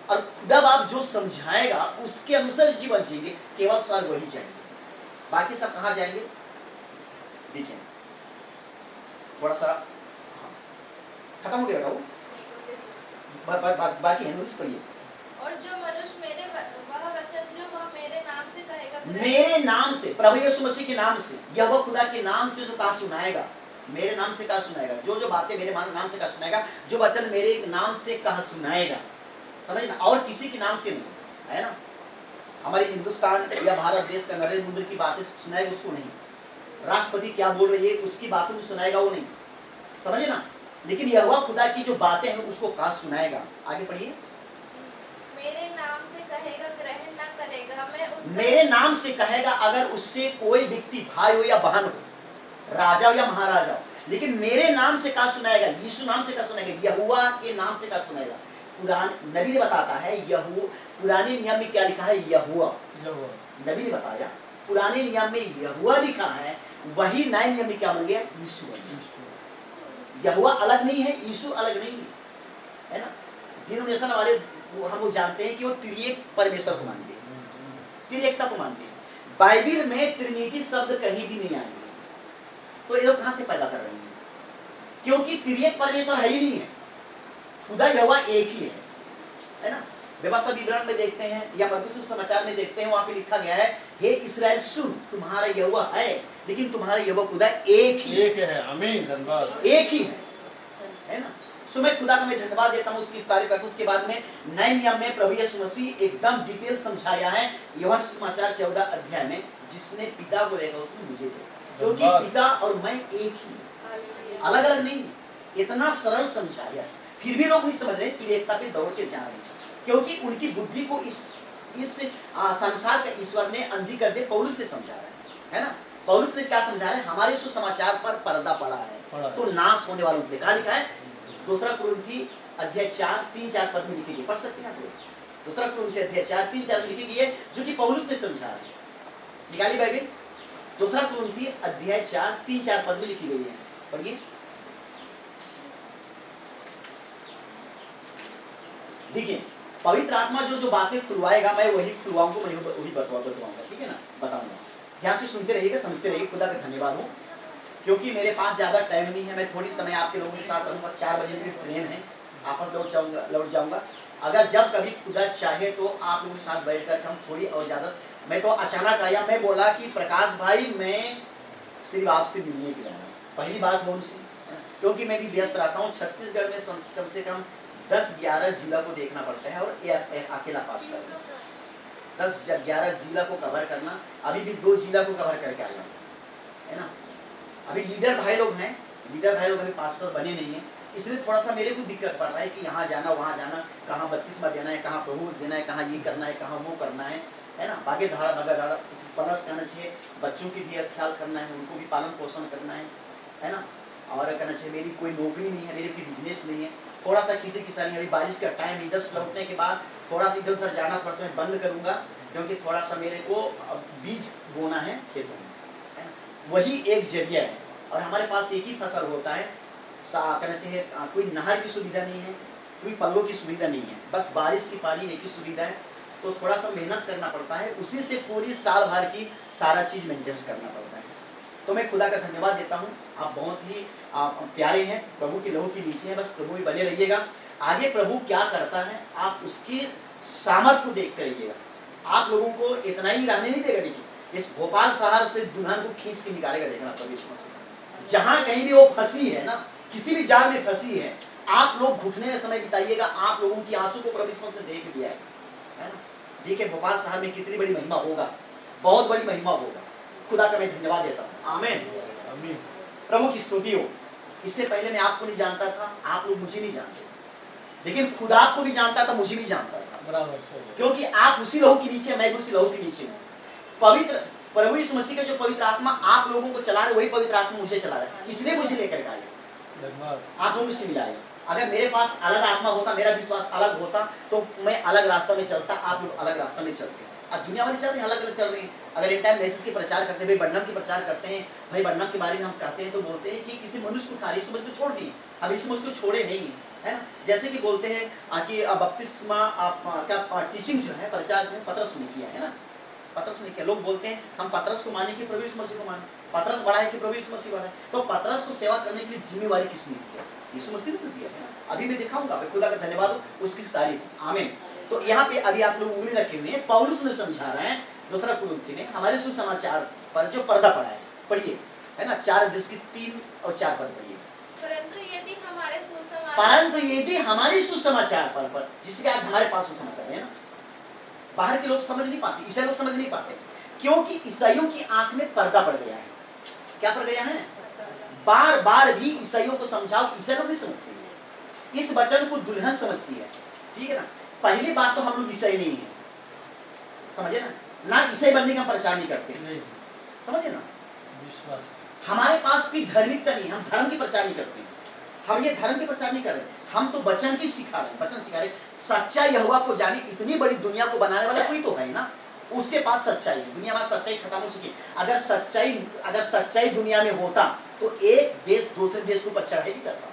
और खुदा बाप जो समझाएगा उसके अनुसार जीवन जिएंगे, केवल स्वर्ग वही जाएंगे। बाकी सब कहाँ जाएंगे? देखिए थोड़ा सा खत्म हो गया बेटा वो, बाकी है नोटिस करिए। और जो मनुष्य वह वचन जो वह मेरे नाम से कहेगा, मेरे नाम से, प्रभु यीशु मसीह के नाम से, यहोवा खुदा के नाम से जो कहा सुनाएगा, मेरे नाम से कहा सुनाएगा, जो बातें मेरे नाम से कहा सुनाएगा, जो वचन मेरे नाम से कहा सुनाएगा, समझ ना, और किसी के नाम से नहीं, है ना। हमारे हिंदुस्तान या भारत देश का नरेंद्र मोदी की बातें सुनाएगा उसको नहीं, राष्ट्रपति क्या बोल रही है उसकी बातों को सुनाएगा वो नहीं, समझे ना। लेकिन यहोवा खुदा की जो बातें हैं उसको कहा सुनाएगा। आगे पढ़िए। मेरे नाम से कहेगा, ग्रहण न करेगा, मैं उसका मेरे नाम से कहेगा, अगर उससे कोई व्यक्ति भाई हो या बहन हो, राजा हो या महाराजा हो, लेकिन मेरे नाम से कहा सुनाएगा, यीशु नाम से कहा सुनाएगा, यहोवा के नाम से कहा सुनाएगा। कुरान नबी ने बताता है, पुराने नियम में क्या लिखा है? यहोवा। नबी ने बताया पुराने नियम में यहोवा लिखा है, वही नए नियम में क्या बन गया? यीशु। यहोवा अलग नहीं है, यीशु अलग नहीं है ना। डिनोमिनेशन वाले हम लोग जानते हैं कि वो त्रिएक परमेश्वर को मानते हैं, त्रिएकता को मानते हैं। बाइबल में त्रिनिटी शब्द कहीं भी नहीं आएंगे। तो ये लोग कहां से पैदा कर रहे हैं? क्योंकि त्रिएक परमेश्वर है ही नहीं है, खुदा यहोवा एक ही है ना। व्यवस्था विवरण में देखते हैं या मरकुस समाचार में देखते हैं, वहां पे लिखा गया है, हे इस्राएल सुन, तुम्हारा यहोवा है, लेकिन तुम्हारा यहोवा खुदा एक ही है। आमीन, धन्यवाद। एक ही है ना। सो मैं खुदा को मैं धन्यवाद देता हूँ, उसकी तारीफ करता हूँ। उसके बाद में नए नियम में प्रभु यीशु मसीह एकदम डिटेल समझाया है यूहन्ना सुसमाचार 14 अध्याय में, जिसने पिता को देखा उसने मुझे देखा, क्योंकि पिता और मैं एक ही, अलग अलग नहीं। इतना सरल समझाया, फिर भी लोग नहीं समझ रहे, त्रिएकता पे दौड़ के जा रहे हैं, क्योंकि उनकी बुद्धि को इस संसार का ईश्वर ने अंधी कर दे। पौलुस ने समझा रहा है ना। पौलुस ने क्या समझा रहा है? हमारे सुसमाचार पर पर्दा पड़ा है तो नाश होने वालों के लिए। लिखा है 2 कुरिन्थी अध्याय 4-3-4 पद में लिखी गई, पढ़ सकते हैं आप लोग। 2 कुरिन्थी अध्याय 4-3-4 में लिखी गई है, जो कि पौलुस ने समझा रहा है। निकाली बाइबल, 2 कुरिन्थी अध्याय 4-3-4 पद में लिखी गई है, पढ़िए। देखिए, पवित्र आत्मा जो बातें खुलवाएगा, मैं वही खुलवाऊंगा, मैं वही बताऊंगा, ठीक है ना, बताऊंगा। ध्यान से सुनते रहिएगा, समझते रहिए। खुदा का धन्यवाद हो, क्योंकि मेरे पास ज़्यादा टाइम नहीं है। मैं थोड़ी समय आपके लोगों के साथ रहूँगा। 4 बजे की ट्रेन है, आपस लौट जाऊँगा। अगर जब कभी खुदा चाहे तो आप लोगों के साथ बैठ कर हम थोड़ी और ज़्यादा, मैं तो अचानक आया, मैं बोला कि प्रकाश भाई मैं सिर्फ आपसे मिलने के लिए आया। पहली बात हो उनसे, क्योंकि मैं भी व्यस्त रहता हूँ। छत्तीसगढ़ में कम से कम 10-11 जिला को देखना पड़ता है और अकेला पास्टर है। 10-11 जिला को कवर करना, अभी भी 2 जिला को कवर करके आया हूं, है ना। अभी लीडर भाई लोग हैं, लीडर भाई लोग अभी पास्टर बने नहीं है, इसलिए थोड़ा सा मेरे को दिक्कत पड़ रहा है कि यहाँ जाना वहाँ जाना, कहाँ बपतिस्मा देना है, कहाँ प्रभु देना है, कहाँ ये करना है, कहाँ वो करना है ना। भागे धाड़ा भागा धाड़ा प्लस करना चाहिए, बच्चों की भी ख्याल करना है, उनको भी पालन पोषण करना है ना। और करना चाहिए, मेरी कोई नौकरी नहीं है, मेरी कोई बिजनेस नहीं है, थोड़ा सा खेती किसानी, अभी बारिश का टाइम है, इधर से लौटने के बाद थोड़ा सा इधर उधर जाना थोड़ा सा मैं बंद करूंगा, क्योंकि थोड़ा सा मेरे को बीज बोना है खेतों में, है ना। वही एक जरिया है, और हमारे पास एक ही फसल होता है, कहना चाहिए कोई नहर की सुविधा नहीं है, कोई पल्लों की सुविधा नहीं है, बस बारिश की पानी एक ही सुविधा है। तो थोड़ा सा मेहनत करना पड़ता है, उसी से पूरी साल भर की सारा चीज मेंटेन करना पड़ता है। तो मैं खुदा का धन्यवाद देता हूँ, आप बहुत ही प्यारे हैं, प्रभु के लहू के नीचे हैं, बस प्रभु में बने रहिएगा। आगे प्रभु क्या करता है आप उसकी सामर्थ को देख करिएगा। आप लोगों को इतना ही रहने नहीं देगा। देखिए इस भोपाल शहर से दुल्हन को खींच के निकालेगा, देखना प्रभु यीशु मसीह। जहां कहीं भी वो फंसी है ना, किसी भी जाल में फंसी है, आप लोग घुटने में समय बिताइएगा, आप लोगों की आंसू को प्रभु यीशु मसीह ने देख लिया है ना। देखिए भोपाल शहर में कितनी बड़ी महिमा होगा, बहुत बड़ी महिमा होगा। खुदा का मैं धन्यवाद देता हूँ। आमीन। प्रभु की स्तुति हो। इससे पहले मैं आपको नहीं जानता था, आप लोग मुझे नहीं जानते, लेकिन खुदा आपको भी जानता था, मुझे भी जानता था, क्योंकि आप उसी लहू के नीचे, मैं भी उसी लहू के नीचे हूँ। पवित्र प्रभु यीशु मसीह का जो पवित्र आत्मा आप लोगों को चला रहे, वही पवित्र आत्मा मुझे चला रहा है, इसलिए मुझे लेकर आया, आप लोगों से मिलाया। अगर मेरे पास अलग आत्मा होता, मेरा विश्वास अलग होता, तो मैं अलग रास्ता में चलता, आप लोग अलग रास्ता में चलते। अब दुनिया वाले चल रहे हैं, अलग अलग चल रहे हैं। अगर इन टाइम मैसेज के प्रचार करते हैं, भाई बर्नम की प्रचार करते हैं, भाई बर्नम के बारे में हम कहते हैं, तो बोलते हैं कि किसी मनुष्य को खा, यीशु मसीह को छोड़ दिए, अब यीशु मसीह को छोड़े नहीं, है ना। जैसे कि बोलते हैं कि बपतिस्मा का टीचिंग जो है, प्रचार जो है, पतरस ने किया, है ना, पतरस ने किया। लोग बोलते हैं हम पतरस को माने कि प्रभु यीशु मसीह को माने, पतरस बड़ा है कि प्रभु यीशु मसीह बड़ा है। तो पतरस को सेवा करने के लिए जिम्मेवारी किसने दिया? यीशु मसीह ने तो दिया है ना। अभी मैं दिखाऊंगा, खुदा का धन्यवाद हो, उसकी तारीफ। आमीन। तो यहाँ पे अभी आप लोग उंगली रखे हुए हैं, पौलुस ने समझा रहे हैं 2 कुरिन्थी में हमारे सुसमाचार पर जो पर्दा पड़ा है, पढ़िए, है ना, 4:3 और 4 पद पढ़िए। परंतु यदि हमारे सुसमाचार पर जिसके आज हमारे पास सुसमाचार है ना, बाहर के लोग समझ नहीं पाते, ईसाई लोग समझ नहीं पाते, क्योंकि ईसाइयों की आंख में पर्दा पड़ गया है। क्या पड़ गया है? बार बार भी ईसाइयों को समझाओ, ईसाई लोग नहीं समझते। इस वचन को दुल्हन समझती है, ठीक है ना। पहली बात तो हम लोग ईसाई नहीं है, समझे ना ईसाई बनने का हम प्रचार नहीं करते, समझे ना। विश्वास हमारे पास कोई धार्मिकता नहीं, हम धर्म की प्रचार नहीं करते, हम ये धर्म की प्रचार नहीं कर रहे, हम तो वचन की सिखा रहे, वचन सिखा रहे। सच्चा यहोवा को जाने, इतनी बड़ी दुनिया को बनाने वाला कोई तो है ना, उसके पास सच्चाई है। दुनिया में सच्चाई खत्म हो चुकी। अगर सच्चाई दुनिया में होता तो एक देश दूसरे देश को प्रचार नहीं करता।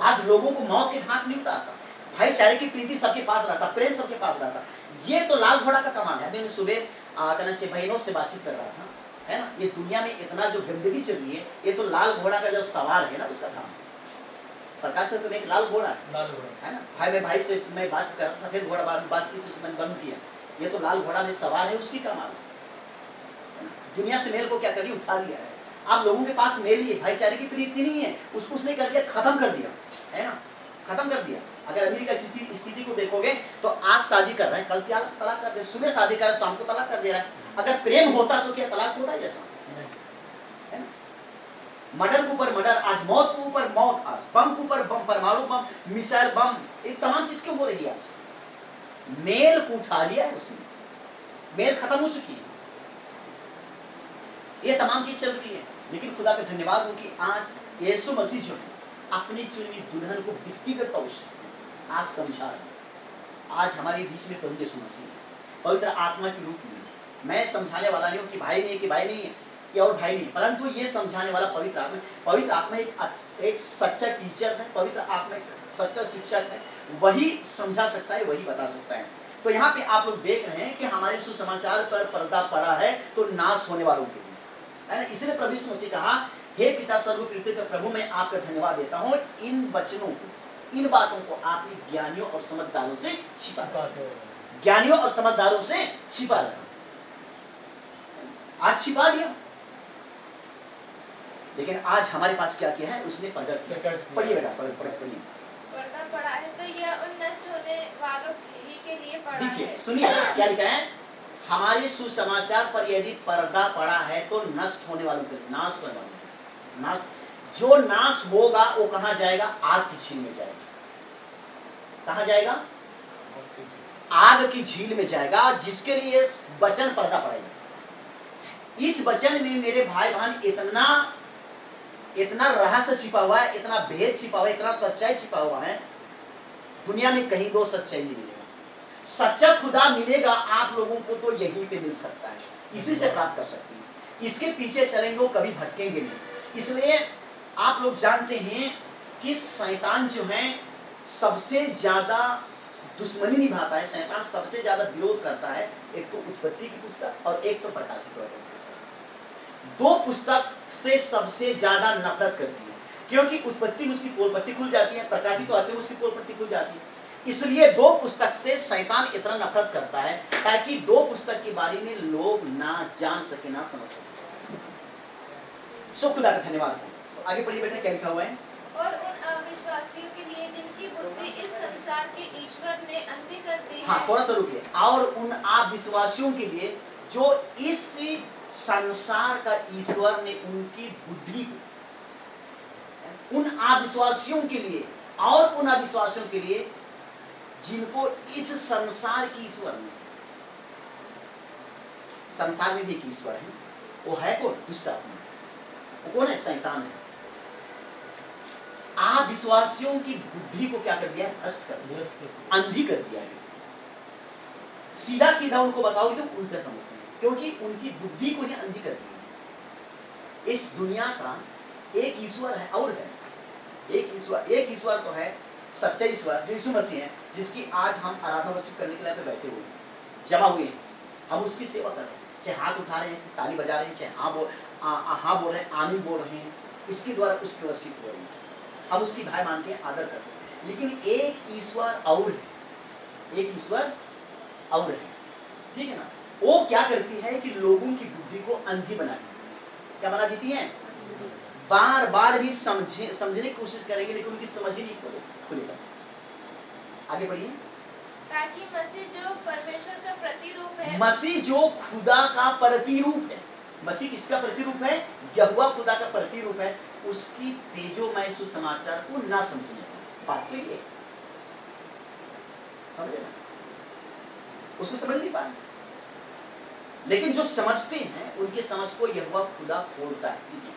आज लोगों को मौत के घाट नहीं उतारता, भाईचारे की प्रीति सबके पास रहता, प्रेम सबके पास रहता। ये तो लाल घोड़ा का कमाल है। मैं सुबह कहना चाहिए बहनों से बातचीत कर रहा था, है ना। ये दुनिया में इतना जो गंदगी चल रही है, ये तो लाल घोड़ा का जो सवार है ना, उसका काम है। प्रकाश में एक लाल घोड़ा है ना। भाई से मैं बात कर रहा था, सफेद घोड़ा बात की तो मैंने बंद किया। ये तो लाल घोड़ा में सवार है, उसकी कमाल है। दुनिया से मेल को क्या करिए, उठा लिया है। आप लोगों के पास मेल ही भाईचारे की प्रीति नहीं है, उसको उसने कर दिया, खत्म कर दिया, है ना, खत्म कर दिया। अगर अमेरिका की स्थिति को देखोगे तो आज शादी कर रहे हैं, कल तलाक कर दे, सुबह शादी कर रहे हैं, शाम को तलाक कर दे रहा है। अगर प्रेम होता तो क्या तलाक होता है जैसा, है ना। मर्डर के ऊपर मर्डर, आज मौत के ऊपर मौत, आज बम के ऊपर बम, परमाणु बम, मिसाइल बम, ये तमाम चीज क्यों हो रही है? आज मेल को उठा लिया है उसने, मेल खत्म हो चुकी है, ये तमाम चीज चल रही है। लेकिन खुदा का धन्यवाद हो कि आज यीशु मसीह जो है अपनी चुनी दुल्हन को व्यक्तिगत तौर से आज समझा रहे। आज हमारे बीच में प्रभु यीशु मसीह पवित्र आत्मा के रूप में, मैं समझाने वाला नहीं हूँ कि भाई नहीं है, कि भाई नहीं है, कि और भाई नहीं, परंतु ये समझाने वाला पवित्र आत्मा। पवित्र आत्मा एक सच्चा टीचर है, पवित्र आत्मा एक सच्चा शिक्षक है, वही समझा सकता है, वही बता सकता है। तो यहाँ पे आप लोग देख रहे हैं कि हमारे सुसमाचार पर पर्दा पड़ा है, तो नाश होने वालों के लिए, है ना। इसलिए प्रभु यीशु मसीह कहा, हे पिता सर्वकृत्य के प्रभु, मैं आपका धन्यवाद देता हूँ, इन वचनों को, इन बातों को आपने ज्ञानियों और समझदारों से छिपा, ज्ञानियों और समझदारों से छिपा रखा, आज छिपा दिया। लेकिन आज हमारे पास क्या किया है, उसने प्रकट किया। पढ़िए बेटा, पढ़िए। पर्दा पड़ा है तो यह उन नष्ट होने वालों ही के लिए पड़ा देखिए है। सुनिए क्या लिखा है, हमारे सुसमाचार पर यदि पर्दा पड़ा है तो नष्ट होने वालों के लिए, नाश होने वालों के लिए। नाश, जो नाश होगा वो कहां जाएगा? आग की झील में जाएगा। कहां जाएगा? आग की झील में जाएगा, जिसके लिए वचन पर्दा पड़ेगा। इस वचन में मेरे भाई बहन इतना रहस्य छिपा हुआ है, इतना भेद छिपा हुआ है, इतना सच्चाई छिपा हुआ है, दुनिया में कहीं दो सच्चाई नहीं मिलेगा। सच्चा खुदा मिलेगा आप लोगों को तो यहीं पे मिल सकता है, इसी से प्राप्त कर सकते हैं। इसके पीछे चलेंगे वो कभी भटकेंगे नहीं। इसलिए आप लोग जानते हैं कि शैतान जो है सबसे ज्यादा दुश्मनी निभाता है, शैतान सबसे ज्यादा विरोध करता है, एक तो उत्पत्ति की पुस्तक और एक तो प्रकाशित वाक्य की पुस्तक। दो पुस्तक से सबसे ज्यादा नफरत करती है, क्योंकि उत्पत्ति में उसकी पोल पट्टी खुल जाती है, प्रकाशित वाक्य में उसकी पोल पट्टी खुल जाती है। इसलिए दो पुस्तक से शैतान इतना नफरत करता है ताकि दो पुस्तक के बारे में लोग ना जान सके, ना समझ सके। सो खुदा का धन्यवाद हो। आगे पढ़िए बेटा, क्या लिखा हुआ है? और उन अविश्वासियों के लिए जिनकी बुद्धि इस संसार के ईश्वर ने अंधी कर दी है। हाँ, थोड़ा सा रुकिए। और उन अविश्वासियों के लिए जो इस संसार का ईश्वर ने उनकी बुद्धि को, उन अविश्वासियों के लिए और उन अविश्वासियों के लिए जिनको इस संसार की ईश्वर ने, संसार में भी एक ईश्वर है, वो है कौन? दुष्ट आत्मा। वो कौन है? शैतान है। अविश्वासियों की बुद्धि को क्या कर दिया? भ्रष्ट कर दिया, अंधी कर दिया है। सीधा सीधा उनको बताओ तो उल्टा समझते हैं, क्योंकि उनकी बुद्धि को ही अंधी कर दी। इस दुनिया का एक ईश्वर है और है, एक ईश्वर तो है सच्चा ईश्वर जो यीशु मसीह है, जिसकी आज हम आराधना वर्षिप करने के लिए पे बैठे हुए हैं, जमा हुए हैं। हम उसकी सेवा कर रहे हैं, चाहे हाथ उठा रहे हैं, ताली बजा रहे हैं, चाहे हाँ बोल रहे हैं, आमीन बोल रहे हैं, इसके द्वारा उसकी वर्षिप हो रही है। हम उसकी भाई मानते हैं, आदर करते हैं। लेकिन एक ईश्वर और है, एक ईश्वर और है, ठीक है ना। वो क्या करती है कि लोगों की बुद्धि को अंधी बना देती है। क्या बना देती है? बार बार भी समझने की कोशिश करेंगे, लेकिन उनकी समझ ही नहीं खुलेगा। आगे बढ़िए। ताकि मसीह जो परमेश्वर का प्रतिरूप है, मसीह जो खुदा का प्रतिरूप है, मसीह किसका प्रतिरूप है? यहोवा खुदा का प्रतिरूप है, उसकी तेजोमय सुसमाचार को ना समझने का बात तो ये समझे ना, उसको समझ नहीं पाए। लेकिन जो समझते हैं उनके समझ को यहोवा खुदा खोलता है।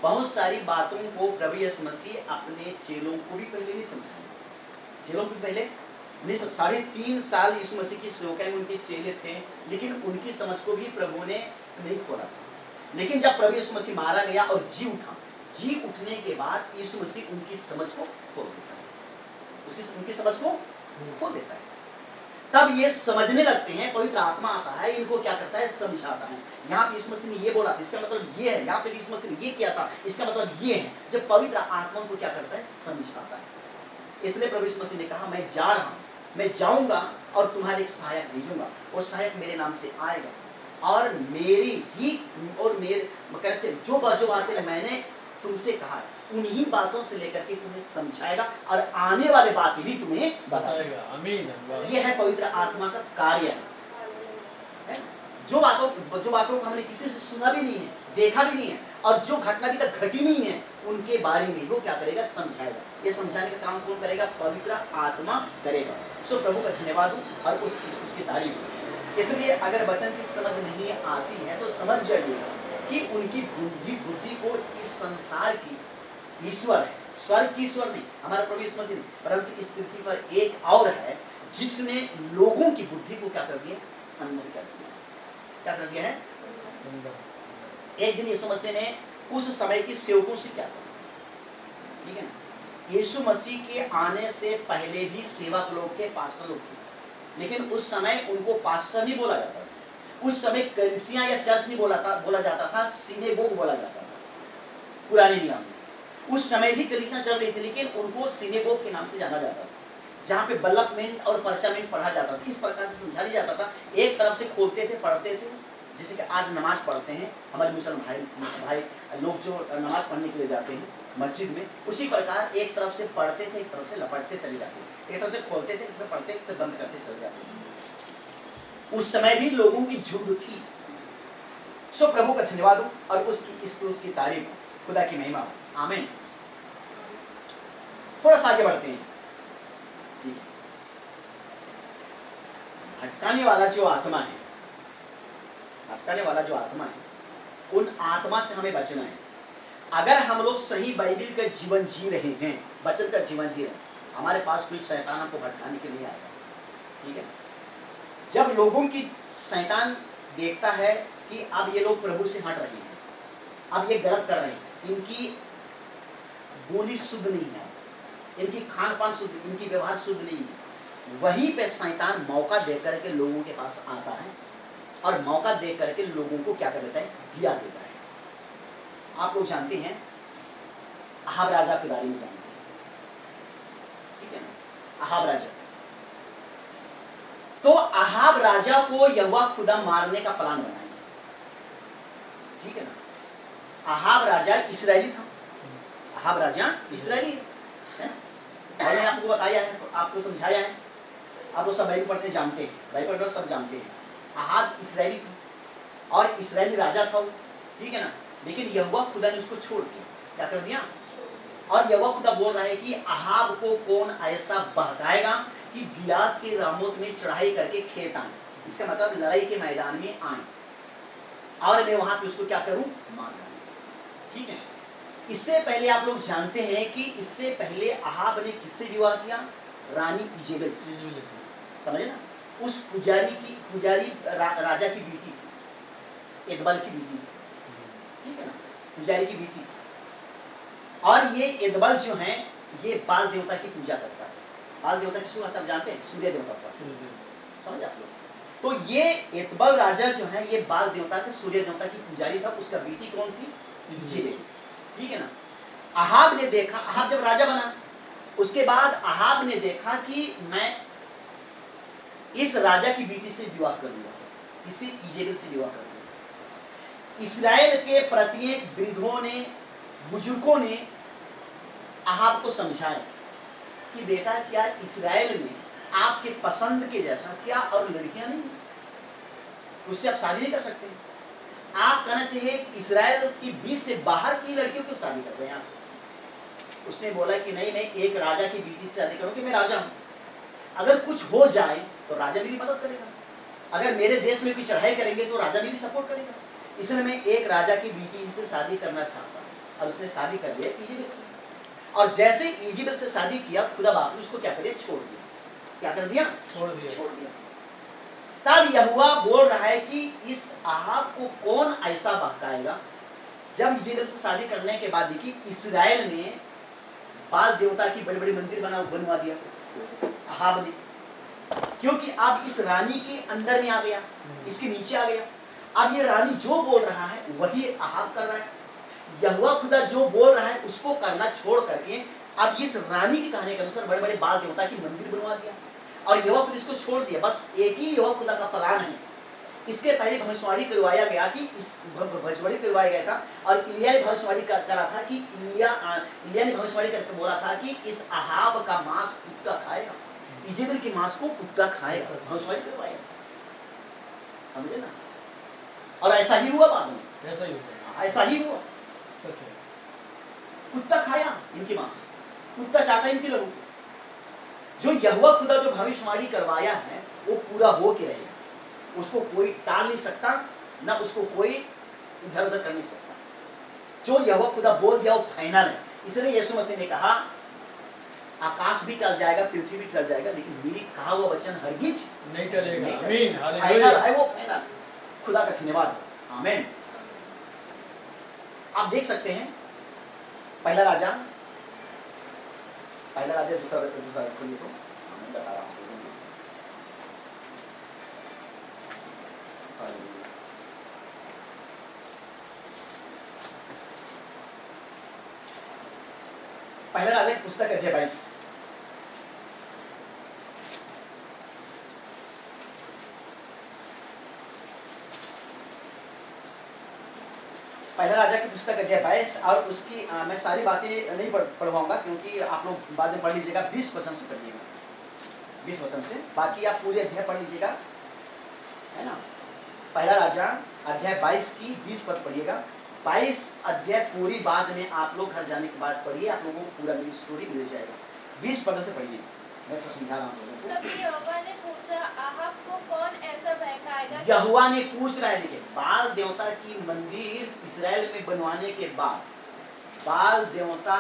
बहुत सारी बातों को प्रभु यीशु मसीह अपने चेलों को भी पहले नहीं समझाए, चेलों को पहले नहीं समझ। 3.5 साल यीशु मसीह की सेवकाई में उनके चेले थे, लेकिन उनकी समझ को भी प्रभु ने नहीं खोला था। लेकिन जब प्रभु यीशु मसीह मारा गया और जी उठा, जी उठने के बाद यीशु मसीह उनकी समझ को खोल देता है, उनकी समझ को खोल देता है। तब ये समझने लगते हैं, पवित्र आत्मा आता है, इनको क्या करता है? समझाता है। यहाँ पे यीशु मसीह ने ये बोला था, इसका मतलब ये है। यहाँ पे यीशु मसीह ने ये किया था, इसका मतलब ये है। जब पवित्र आत्मा को क्या करता है? समझाता है। इसलिए प्रभु यीशु मसीह ने कहा, मैं जा रहा हूँ, मैं जाऊंगा और तुम्हारे एक सहायक भेजूंगा, और सहायक मेरे नाम से आएगा और मेरी ही और मेरे जो बातें मैंने तुमसे कहा उन्हीं बातों से लेकर के तुम्हें समझाएगा और आने वाले बातें भी तुम्हें बताएगा। आमीन। ये है पवित्र आत्मा का कार्य है। जो बातों को हमने किसी से सुना भी नहीं है, देखा भी नहीं है, और जो घटना अभी तक घटी नहीं है, उनके बारे में वो क्या करेगा? समझाएगा। ये समझाने का काम कौन करेगा? पवित्र आत्मा करेगा। सो प्रभु का धन्यवाद हो और उसकी तारीफ हो। इसलिए अगर वचन की समझ नहीं आती है तो समझ जाइए कि उनकी बुद्धि को इस संसार की ईश्वर है, स्वर्ग की ईश्वर नहीं, हमारा प्रभु यीशु मसीह, परंतु इस पृथ्वी पर एक और है जिसने लोगों की बुद्धि को क्या कर दिया? अंधी कर दिया। क्या कर दिया है? एक दिन यीशु मसीह ने उस समय की सेवकों से क्या कहा? ठीक है ना, यीशु मसीह के आने से पहले भी सेवक लोग थे, पास्टर लोग थे, लेकिन उस समय उनको पास्टर नहीं बोला जाता था। उस समय कलीसिया या चर्च नहीं बोला जाता था, सिनेगोग बोला जाता था पुराने नियम में। उस समय भी कलीसिया चल रही थी, लेकिन उनको सिनेगोग के नाम से जाना जाता था, जहाँ पे डेवलपमेंट और परचामेंट पढ़ा जाता था। इस प्रकार से समझा जाता था। एक तरफ से खोलते थे, पढ़ते थे, जैसे कि आज नमाज पढ़ते हैं हमारे मुसलमान भाई लोग जो नमाज पढ़ने के लिए जाते हैं मस्जिद में, उसी प्रकार एक तरफ से पढ़ते थे एक तरफ से लपटते चले जाते थे, एक तरफ से खोलते थे एक तरफ से पढ़ते एक तरफ बंद करते चले जाते थे। उस समय भी लोगों की झुंड थी। सो प्रभु का धन्यवाद हो और उसकी तारीफ हो, खुदा की महिमा हो। आमीन। थोड़ा सा आगे बढ़ते हैं। भटकाने वाला जो आत्मा है, भटकाने वाला जो आत्मा है, उन आत्मा से हमें बचना है। अगर हम लोग सही बाइबल का जीवन जी रहे हैं, वचन का जीवन जी रहे हैं, हमारे पास कोई शैतान हमको भटकाने के लिए आएगा। ठीक है। जब लोगों की शैतान देखता है कि अब ये लोग प्रभु से हट रहे हैं, अब ये गलत कर रहे हैं, इनकी बोली शुद्ध नहीं है, इनकी खान पान शुद्ध, इनकी व्यवहार शुद्ध नहीं है, वहीं पे शैतान मौका दे करके लोगों के पास आता है और मौका दे करके लोगों को क्या कर देता है, गिरा देता है। आप लोग जानते हैं अहाब राजा के बारे में जानते हैं, ठीक है ना, अहाब राजा। तो अहाब राजा को यहोवा खुदा मारने का प्लान बनाया, ठीक है ना। अहाब राजा इस्राएली था, अहाब राजा इस्राएली है। मैंने आपको बताया है, आपको समझाया है, आप लोग सब बाइबल पढ़ते जानते हैं, बाइबल पढ़ते सब जानते हैं। अहाब इस्राएली था और इस्राएली राजा था वो, ठीक है ना। लेकिन यहोवा खुदा ने उसको छोड़ दिया, क्या कर दिया। और यहोवा खुदा बोल रहा है कि अहाब को कौन ऐसा बहकाएगा कि गिलाद के रामोत में चढ़ाई करके खेत आए, इसका मतलब लड़ाई के मैदान में आए और मैं वहां पे उसको क्या करूं, मार डालूं। ठीक है। इससे पहले आप लोग जानते हैं कि इससे पहले अहाब ने किससे विवाह किया, रानी इजेबेल से, समझे ना। उस पुजारी राजा की बेटी थी, एदबल की बेटी थी, ठीक है ना, पुजारी की बेटी थी। और ये एदबल जो है ये बाल देवता की पूजा करता है। बाल देवता किसको मतलब जानते हैं, सूर्य देवता का, समझ आप लोग। तो ये एदबल राजा जो है ये बाल देवता के सूर्य देवता की पुजारी था। उसका बेटी कौन थी, इजेबेल, ठीक है ना। अहाब ने देखा, अहाब जब राजा बना उसके बाद अहाब ने देखा कि मैं इस राजा की बेटी से विवाह करूंगा, किसी इजेबेल से विवाह करूंगा। इस्राएल के प्रत्येक वृद्धों ने, बुजुर्गों ने अहाब को समझाया कि बेटा क्या इस्राएल में आपके पसंद के जैसा क्या और लड़कियां नहीं, उससे आप शादी नहीं कर सकते। आप कहना चाहिए इस्राएल की बीच से बाहर की लड़कियों को शादी कर रहे हैं आप। उसने बोला कि नहीं, मैं एक राजा की बेटी से शादी करूंगी, मैं राजा हूं, अगर कुछ हो जाए तो राजा मेरी मदद करेगा, अगर मेरे देश में कोई चढ़ाई करेंगे तो राजा मेरी सपोर्ट करेगा, इसलिए मैं एक राजा की बेटी से शादी करना चाहता हूं। और उसने शादी कर लिया इजेबेल से, और जैसे इजेबेल से शादी किया खुदा बाप ने उसको क्या कर दिया, छोड़ दिया। क्या कर दिया, छोड़ दिया। तब यहोवा बोल रहा है कि इस अहाब को कौन ऐसा बहकाएगा। जब इजेबेल से शादी करने के बाद देखिए इस्राएल ने बाल देवता की बड़े बड़े मंदिर बनवा दिया अहाब ने, क्योंकि अब इस रानी के अंदर में आ गया, इसके नीचे आ गया। अब ये रानी जो बोल रहा है वही अहाब कर रहा है। यहोवा खुदा जो बोल रहा है उसको करना छोड़ करके अब इस रानी के कहने के अनुसार बड़े बड़े बाल देवता की मंदिर बनवा दिया और यहोवा खुदा इसको छोड़ दिया। बस एक ही यहोवा खुदा का प्लान है। इसके पहले भविष्यवाणी करवाया गया कि भविष्यवाणी करवाया गया था और इलिया ने भविष्यवाणी करा था कि इलिया ने भविष्यवाणी करके बोला था कि इस अहाब का मांस कुत्ता खाएगा, इजेबेल के मांस को कुत्ता खाएगा। भविष्यवाणी करवाया, समझे ना। और ऐसा ही हुआ, बाद में ऐसा ही हुआ। कुत्ता खाया इनकी मांस, कुत्ता चाटा इनकी लहू। जो यहोवा खुदा जो भविष्यवाणी करवाया है वो पूरा हो के रहेगा, उसको कोई टाल नहीं सकता, ना उसको कोई इधर उधर कर नहीं सकता। जो यहोवा खुदा बोल दिया वो फाइनल है। इसलिए यीशु मसीह ने कहा आकाश भी टल जाएगा, पृथ्वी भी टल जाएगा, लेकिन मेरी कहा हुआ वचन हरगिज नहीं टलेगा। आमीन, फाइनल है वो, फाइनल। खुदा का धन्यवाद, आमीन। आप देख सकते हैं पहला राजा दूसरा खोलिए तो मैं बता रहा हूँ। पहला राजा की पुस्तक अध्याय 22, पहला राजा की पुस्तक अध्याय 22 और उसकी मैं सारी बातें नहीं पढ़वाऊंगा क्योंकि आप लोग बाद में पढ़ लीजिएगा। 20% से पढ़िएगा, 20% से, बाकी आप पूरे अध्याय पढ़ लीजिएगा, है ना। पहला राजा अध्याय 22 की 20 पद पढ़िएगा। 22 अध्याय पूरी बाद में आप लोग घर जाने के बाद पढ़िए, आप लोगों को पूरा मेरी स्टोरी मिल जाएगा। 20 पद से पढ़िए, मैं तो समझा रहा हूँ लोगों को। तब यहोवा ने पूछा, आहाब को कौन ऐसा बहकाएगा? यहोवा ने पूछ रहा है, देखिए, बाल देवता की मंदिर इस्राएल में बनवाने के बाद बाल देवता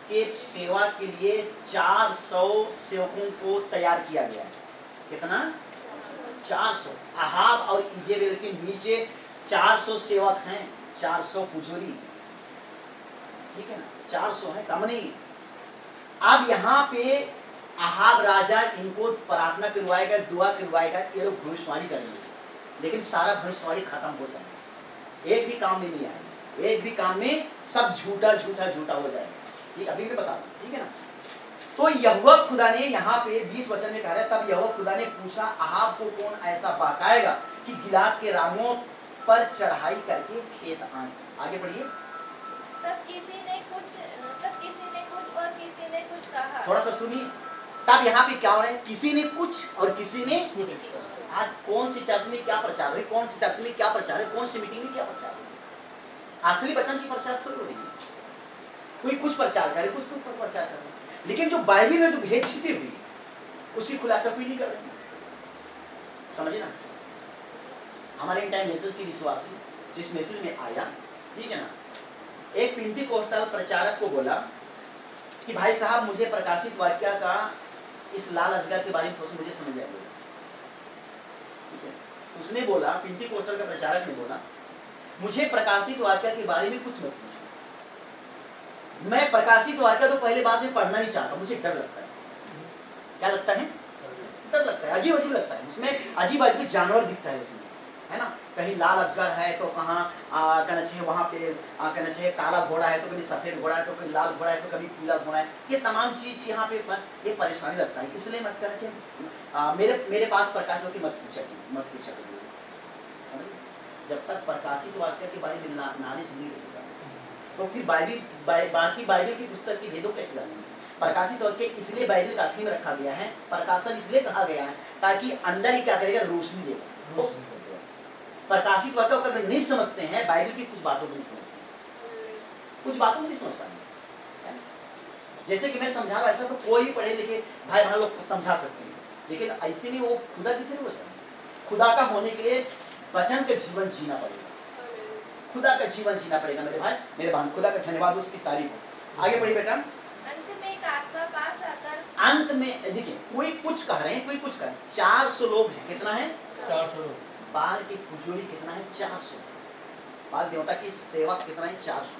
के सेवा के लिए 400 सेवकों को तैयार किया गया है। कितना? 400। अहाब और इजेबेल के नीचे 400 सेवक हैं, 400 पुजारी, ठीक है ना, 400 है, कम नहीं। अब यहाँ पे अहाब राजा इनको प्रार्थना करवाएगा, दुआ करवाएगा, ये लोग भविष्यवाणी करेंगे, लेकिन सारा भविष्यवाणी खत्म हो जाएगा, एक भी काम में नहीं आएगा, एक भी काम में सब झूठा झूठा झूठा हो जाएगा। ठीक, अभी मैं बता रहा हूँ, ठीक है ना। तो यहोवा खुदा ने यहाँ पे 20 वचन में कहा है, तब यहोवा खुदा ने पूछा, अहाब को कौन ऐसा बहकाएगा कि गिलाद के रामों पर चढ़ाई करके खेत आए। आगे बढ़िए। तब किसी ने कुछ और किसी ने कुछ कहा। थोड़ा सा सुनिए, तब यहाँ पे क्या हो रहा है? किसी ने कुछ और किसी ने कुछ। आज कौन सी चर्च में क्या प्रचार है, कौन सी चर्च में क्या प्रचार है, कौन सी मीटिंग में क्या प्रचार है? असली वचन की प्रचार थोड़ी हो रही है। कोई कुछ प्रचार करे, कुछ प्रचार करे, लेकिन जो बाइबल में जो भेद छिपी हुई उसकी खुलासा कोई नहीं कर रहे। समझे ना। हमारे इन टाइम मैसेज की विश्वासी जिस मैसेज में आया, ठीक है ना, एक पेंतीकोस्टल प्रचारक को बोला कि भाई साहब मुझे प्रकाशित वाक्य का इस लाल अजगर के बारे में थोड़ा सा मुझे समझ आएगा। ठीक है, उसने बोला, पेंतीकोस्टल का प्रचारक ने बोला, मुझे प्रकाशित वाक्य के बारे में कुछ मत पूछो, मैं प्रकाशित वाक्य तो पहले बाद में पढ़ना नहीं चाहता, मुझे डर लगता है। क्या लगता है? डर लगता है, अजीब अजीब लगता है, उसमें अजीब अजीब जानवर दिखता है उसमें, है ना। कहीं लाल अजगर है तो कहाँ कहना चाहिए वहाँ पे कहना चाहिए काला घोड़ा है, तो कभी सफेद घोड़ा है, तो कभी लाल घोड़ा है, तो कभी पीला घोड़ा है। ये तमाम चीज यहाँ पे ये परेशानी लगता है, इसलिए मत कहना चाहिए मेरे पास प्रकाशित होकर मत पूछा करिए। जब तक प्रकाशित वाक्य के बारे में नॉलेज नहीं रहेगा तो फिर बाकी बाइबल की पुस्तक की भेदों कैसे जानेंगे। प्रकाशित वाक्य इसलिए बाइबल का आखिरी में रखा गया है, प्रकाशन इसलिए कहा गया है ताकि अंदर ही क्या करेगा, रोशनी देगा। प्रकाशित वाक्य को अगर नहीं समझते हैं, बाइबल की कुछ बातों को नहीं समझते, कुछ बातों को नहीं समझ पाएंगे। जैसे कि मैं समझा रहा, ऐसा तो कोई भी पढ़े लिखे भाई बहन लोग समझा सकते हैं, लेकिन ऐसे में वो खुदा की तरह हो जाए। खुदा का होने के लिए वचन का जीवन जीना पड़ेगा, खुदा का जीवन जीना पड़ेगा मेरे भाई मेरे बहन। खुदा का धन्यवाद, उसकी तारीफ हो। आगे बढ़िए बेटा। अंत में एक आत्मा पास आकर, अंत में देखिए, कोई कुछ कह रहे हैं, कोई कुछ कह रहे हैं। 400 लोग हैं, कितना है? 400। बाल की पुजारी कितना है? 400। बाल देवता की सेवा कितना है? 400।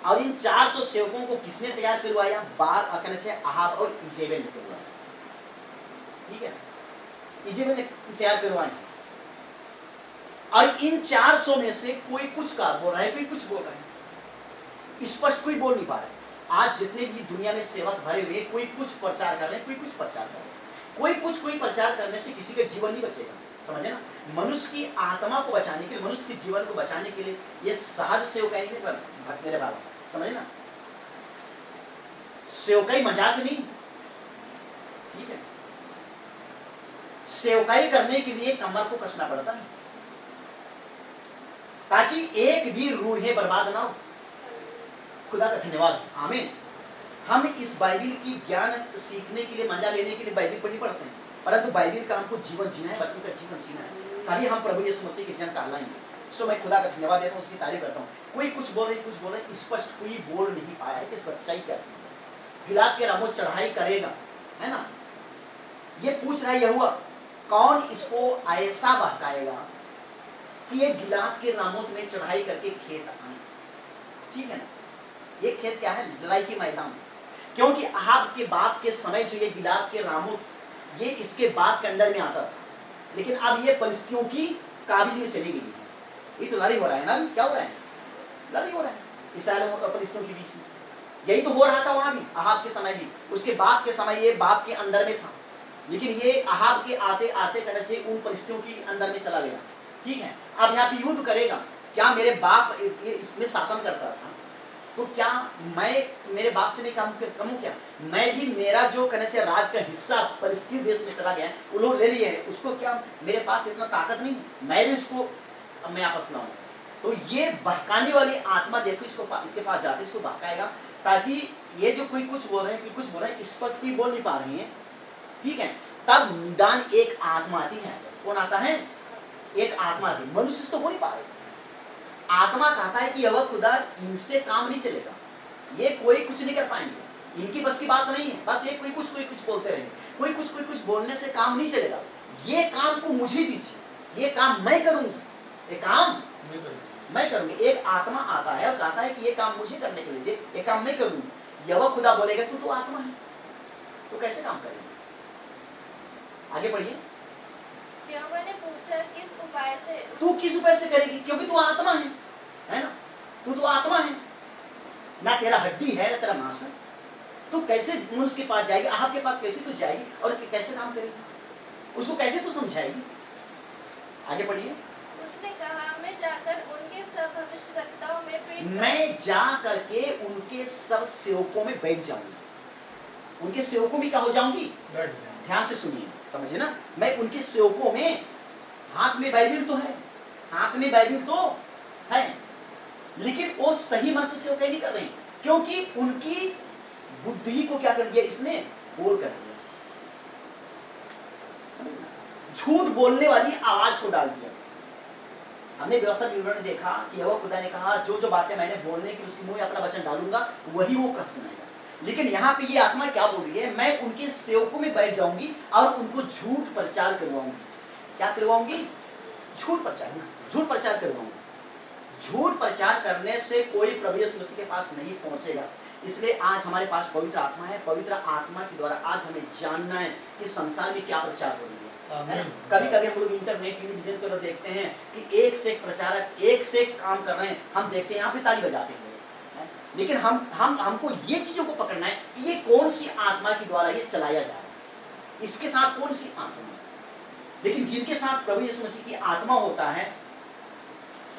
और इन 400 सेवकों को किसने तैयार करवाया? बाल कहना चाहिए अहाब और इजेबेल ने करवाया। ठीक है, इजेबेल ने तैयार करवाया। और इन 400 में से कोई कुछ का बोल रहा है, कोई कुछ बोल रहा है, स्पष्ट कोई बोल नहीं पा रहा है। आज जितने भी दुनिया में सेवक भरे हुए, कोई कुछ प्रचार कर रहे हैं, कोई कुछ प्रचार कर रहे हैं, कोई प्रचार करने से किसी का जीवन नहीं बचेगा। समझे ना। मनुष्य की आत्मा को बचाने के लिए, मनुष्य के जीवन को बचाने के लिए ये सहज सेवकाई नहीं कर मेरे बाबा, समझे ना। सेवकाई मजाक नहीं, ठीक है। सेवकाई करने के लिए कमर को कसना पड़ता है ताकि एक भी रूहें बर्बाद ना हो। खुदा का धन्यवाद, आमीन। हम इस बाइबल की ज्ञान सीखने के लिए, मजा लेने के लिए बाइबल पढ़ी पढ़ते हैं, परंतु बाइबल का हमको जीवन जीना है, वचन का जीवन जीना है, तभी हम प्रभु यीशु मसीह के जन कहलाएंगे। सो मैं खुदा का धन्यवाद देता हूँ, उसकी तारीफ करता हूँ। कोई कुछ बोल रहे, कुछ बोल रहे, स्पष्ट कोई बोल नहीं पाया है कि सच्चाई क्या चीज है। गिलाद के रामों चढ़ाई करेगा, है ना। ये पूछ रहा है यहोवा, कौन इसको ऐसा बहकाएगा कि ये गिलाद के रामोत में चढ़ाई करके खेत आए। ठीक है ना। ये खेत क्या है? लड़ाई के मैदान। क्योंकि अहाब के बाप के समय जो ये गिलाद के रामोत, ये इसके बाप के अंडर में आता था, लेकिन अब ये फलिस्तियों की काबिज में चली गई है। ये तो लड़ाई हो रहा है ना, क्या हो रहा है? लड़ाई हो रहा है इस्राएल और फलिस्तियों के बीच में। यही तो हो रहा था वहां भी, अहाब के समय भी। उसके बाप के समय ये बाप के अंदर में था, लेकिन ये अहाब के आते आते कहना चाहिए उन फलिस्तियों के अंदर में चला गया। ठीक है, अब यहाँ पे युद्ध करेगा, क्या मेरे बाप इसमें शासन करता था, तो क्या मैं मेरे बाप से नहीं कम हूं क्या? मैं भी, मेरा जो कहना चाहिए राज का हिस्सा फलस्तीन देश में चला गया, वो लोग ले लिए हैं, उसको क्या मेरे पास इतना ताकत नहीं, मैं भी उसको मैं आपस लाऊं? तो ये बहकाने वाली आत्मा देखो, इसके पास जाते इसको बहकाएगा, ताकि ये जो कोई कुछ बोल रहे हैं, कोई कुछ बोल रहे हैं, इस पर भी बोल नहीं पा रही है, ठीक है। तब निदान एक आत्मा आती है। कौन आता है? एक आत्मा आती। मनुष्य तो हो नहीं पा रहे। आत्मा कहता है कि यह खुदा इनसे काम नहीं चलेगा, ये कोई कुछ नहीं कर पाएंगे, इनकी बस की बात नहीं है, बस ये कोई कुछ बोलते रहेंगे, कोई कुछ बोलने से काम नहीं चलेगा, ये काम को मुझे दीजिए, ये काम मैं करूंगी, ये काम मैं करूंगी। एक आत्मा आता है और कहता है कि ये काम मुझे करने के लिए दे, ये काम मैं करूंगी। यह खुदा बोलेगा तू तो आत्मा है, तो कैसे काम करेगा? आगे पढ़िए। यहोवा ने पूछा किस उपाय से? तू किस उपाय से करेगी? क्योंकि तू आत्मा है ना, तू तो आत्मा है ना, तेरा हड्डी है ना तेरा मांस है, तू कैसे मनुष्य के पास जाएगी, आपके पास कैसे तू जाएगी और कैसे काम करेगी, उसको कैसे तू समझाएगी? आगे पढ़िए। उसने कहा मैं जाकर उनके सब भविष्यद्वक्ताओं में पेट मैं जा करके उनके सब सेवकों में बैठ जाऊंगी। उनके सेवकों में क्या हो जाऊंगी? ध्यान से सुनिए, समझे ना। मैं उनके सेवकों में, हाथ में बाइबिल तो है, हाथ में बाइबिल तो है, लेकिन वो सही मन से सेवकाई नहीं कर रहे हैं, क्योंकि उनकी बुद्धि को क्या कर दिया इसने? बोल कर दिया, झूठ बोलने वाली आवाज को डाल दिया। हमने व्यवस्था विवरण में देखा कि यहोवा खुदा ने कहा जो जो बातें मैंने बोलने की उसके मुंह में अपना वचन डालूंगा वही वो कह सुनाएगा। लेकिन यहाँ पे ये आत्मा क्या बोल रही है? मैं उनके सेवकों में बैठ जाऊंगी और उनको झूठ प्रचार करवाऊंगी। क्या करवाऊंगी? झूठ प्रचार, झूठ प्रचार करवाऊंगी। झूठ प्रचार करने से कोई प्रभु यीशु मसीह के पास नहीं पहुंचेगा। इसलिए आज हमारे पास पवित्र आत्मा है, पवित्र आत्मा के द्वारा आज हमें जानना है कि संसार में क्या प्रचार हो रही है। कभी कभी हम लोग इंटरनेट टेलीविजन पर देखते हैं कि एक से एक प्रचारक एक से एक काम कर रहे हैं, हम देखते हैं यहाँ पे ताली बजाते हैं, लेकिन हमको ये चीजों को पकड़ना है कि ये कौन सी आत्मा के द्वारा ये चलाया जा रहा है, इसके साथ कौन सी आत्मा है। लेकिन जिनके साथ प्रभु यीशु मसीह की आत्मा होता है,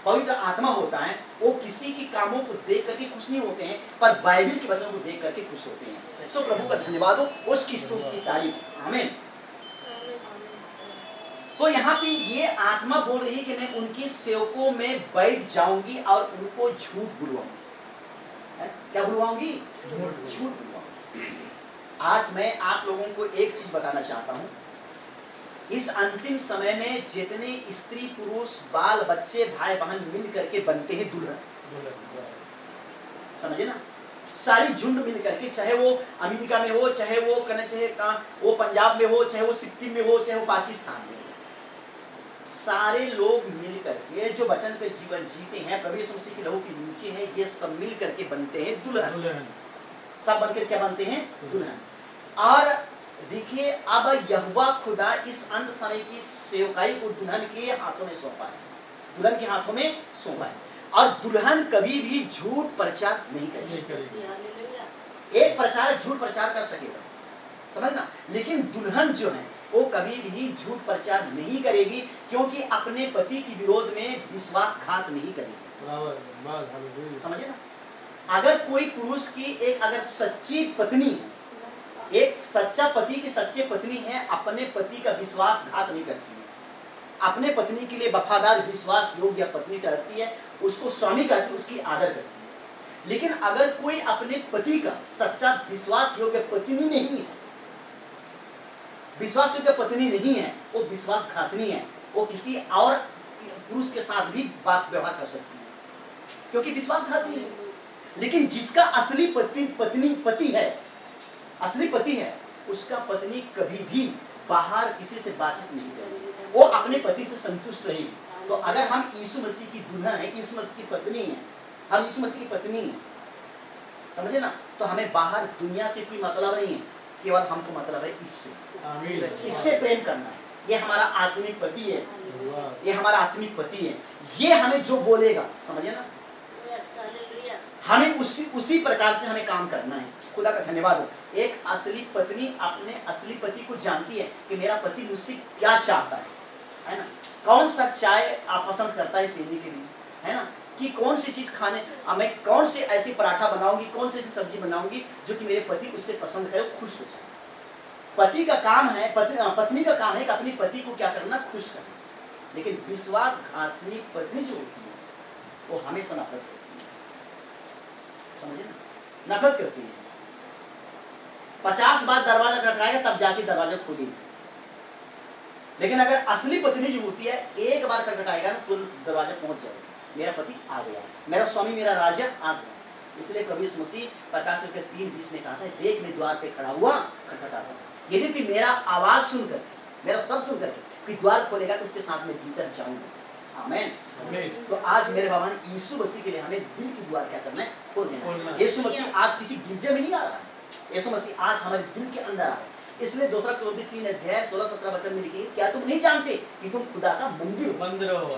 पवित्र आत्मा होता है, वो किसी के कामों को देख करके खुश नहीं होते हैं, पर बाइबल के वचन को देख करके खुश होते हैं। सो प्रभु का धन्यवाद हो, उसकी स्तुति की तारीफ। आमीन। तो यहाँ पे ये आत्मा बोल रही है कि मैं उनके सेवकों में बैठ जाऊंगी और उनको झूठ बुलवाऊंगी। क्या बुलवाऊंगी? झूठ बुलवाऊंगी। आज मैं आप लोगों को एक चीज बताना चाहता हूं, इस अंतिम समय में जितने स्त्री पुरुष बाल बच्चे भाई बहन मिल करके बनते हैं दुल्हन, समझे ना, सारी झुंड मिल करके, चाहे वो अमेरिका में हो, चाहे वो कहना चाहिए कहाँ, वो पंजाब में हो, चाहे वो सिक्किम में हो, चाहे वो पाकिस्तान में हो, सारे लोग मिल करके जो वचन पे जीवन जीते हैं, प्रभु यीशु मसीह के लहू के नीचे है, ये सब मिल करके बनते हैं दुल्हन। सब बनकर क्या बनते हैं? दुल्हन। और देखिए अब यहोवा खुदा इस अंत समय की सेवकाई को दुल्हन के हाथों में सौंपा है, दुल्हन के हाथों में सौंपा है। और दुल्हन कभी भी झूठ प्रचार नहीं करेगी। एक प्रचारक झूठ प्रचार कर सकेगा, समझना, लेकिन दुल्हन जो है वो कभी भी झूठ प्रचार नहीं करेगी, क्योंकि अपने पति के विरोध में विश्वासघात नहीं करेगी। समझे ना। अगर कोई पुरुष की एक अगर सच्ची पत्नी, एक सच्चा पति की सच्चे पत्नी है, अपने पति का विश्वासघात नहीं करती है, अपने पत्नी के लिए वफादार विश्वास योग्य पत्नी ठहरती है, उसको स्वामी कहती है, उसकी आदर करती है। लेकिन अगर कोई अपने पति का सच्चा विश्वास योग्य पत्नी नहीं है, विश्वास योग्य पत्नी नहीं है, वो विश्वासघातनी है, वो किसी और पुरुष के साथ भी बात व्यवहार कर सकती है, क्योंकि विश्वासघातनी है। लेकिन जिसका असली पति है, असली पति है, उसका पत्नी कभी भी बाहर किसी से बातचीत नहीं करेगी, वो अपने पति से संतुष्ट रहेगी। तो अगर हम यीशु मसीह की दुल्हन है, यीशु मसीह की पत्नी है, हम यीशु मसीह की पत्नी है, समझे ना, तो हमें बाहर दुनिया से कोई मतलब नहीं है, केवल हमको मतलब है इससे प्रेम करना है। ये हमारा आत्मिक पति है, ये हमारा आत्मिक पति है, ये हमें जो बोलेगा, समझे ना, हमें उसी प्रकार से हमें काम करना है। खुदा का धन्यवाद हो। एक असली पत्नी अपने असली पति को जानती है कि मेरा पति मुझसे क्या चाहता है ना, कौन सा चाय आप पसंद करता है पीने के लिए, है ना, कि कौन सी चीज खाने, मैं कौन से ऐसी पराठा बनाऊंगी, कौन सी ऐसी सब्जी बनाऊंगी जो कि मेरे पति उससे पसंद करे, खुश हो जाए। पति का काम है, पत्नी का काम है कि अपनी पति को क्या करना, खुश करना। लेकिन विश्वासघातनी पत्नी जो होती है वो हमेशा नफरत करती है, समझे ना, नफरत करती है। 50 बार दरवाजा खटखटाएगा तब जाके दरवाजा खोलेगी। लेकिन अगर असली पत्नी जो होती है, एक बार खटखटाएगा ना तो दरवाजा पहुंच जाएगा, मेरा पति आ गया, मेरा स्वामी, मेरा राजा आ गया। इसलिए प्रभु यीशु मसीह प्रकाश 3:20 में कहा था, देख मैं द्वार पे खड़ा हुआ खटखटाता हूं, यदि कि मेरा आवाज सुनकर, मेरा शब्द सुनकर कि द्वार खोलेगा तो उसके साथ में भीतर जाऊंगा। आमीन। तो आज मेरे बाबा ने यीशु मसीह के लिए हमें दिल की द्वार क्या करना है, खोल देना। यीशु मसीह आज किसी गिरजे में नहीं आ रहा है, यीशु मसीह आज हमारे दिल के अंदर आ रहा है। इसलिए 2 कोरिन्थियों 3:16-17 वचन में लिखी, क्या तुम नहीं जानते कि तुम खुदा का मंदिर हो,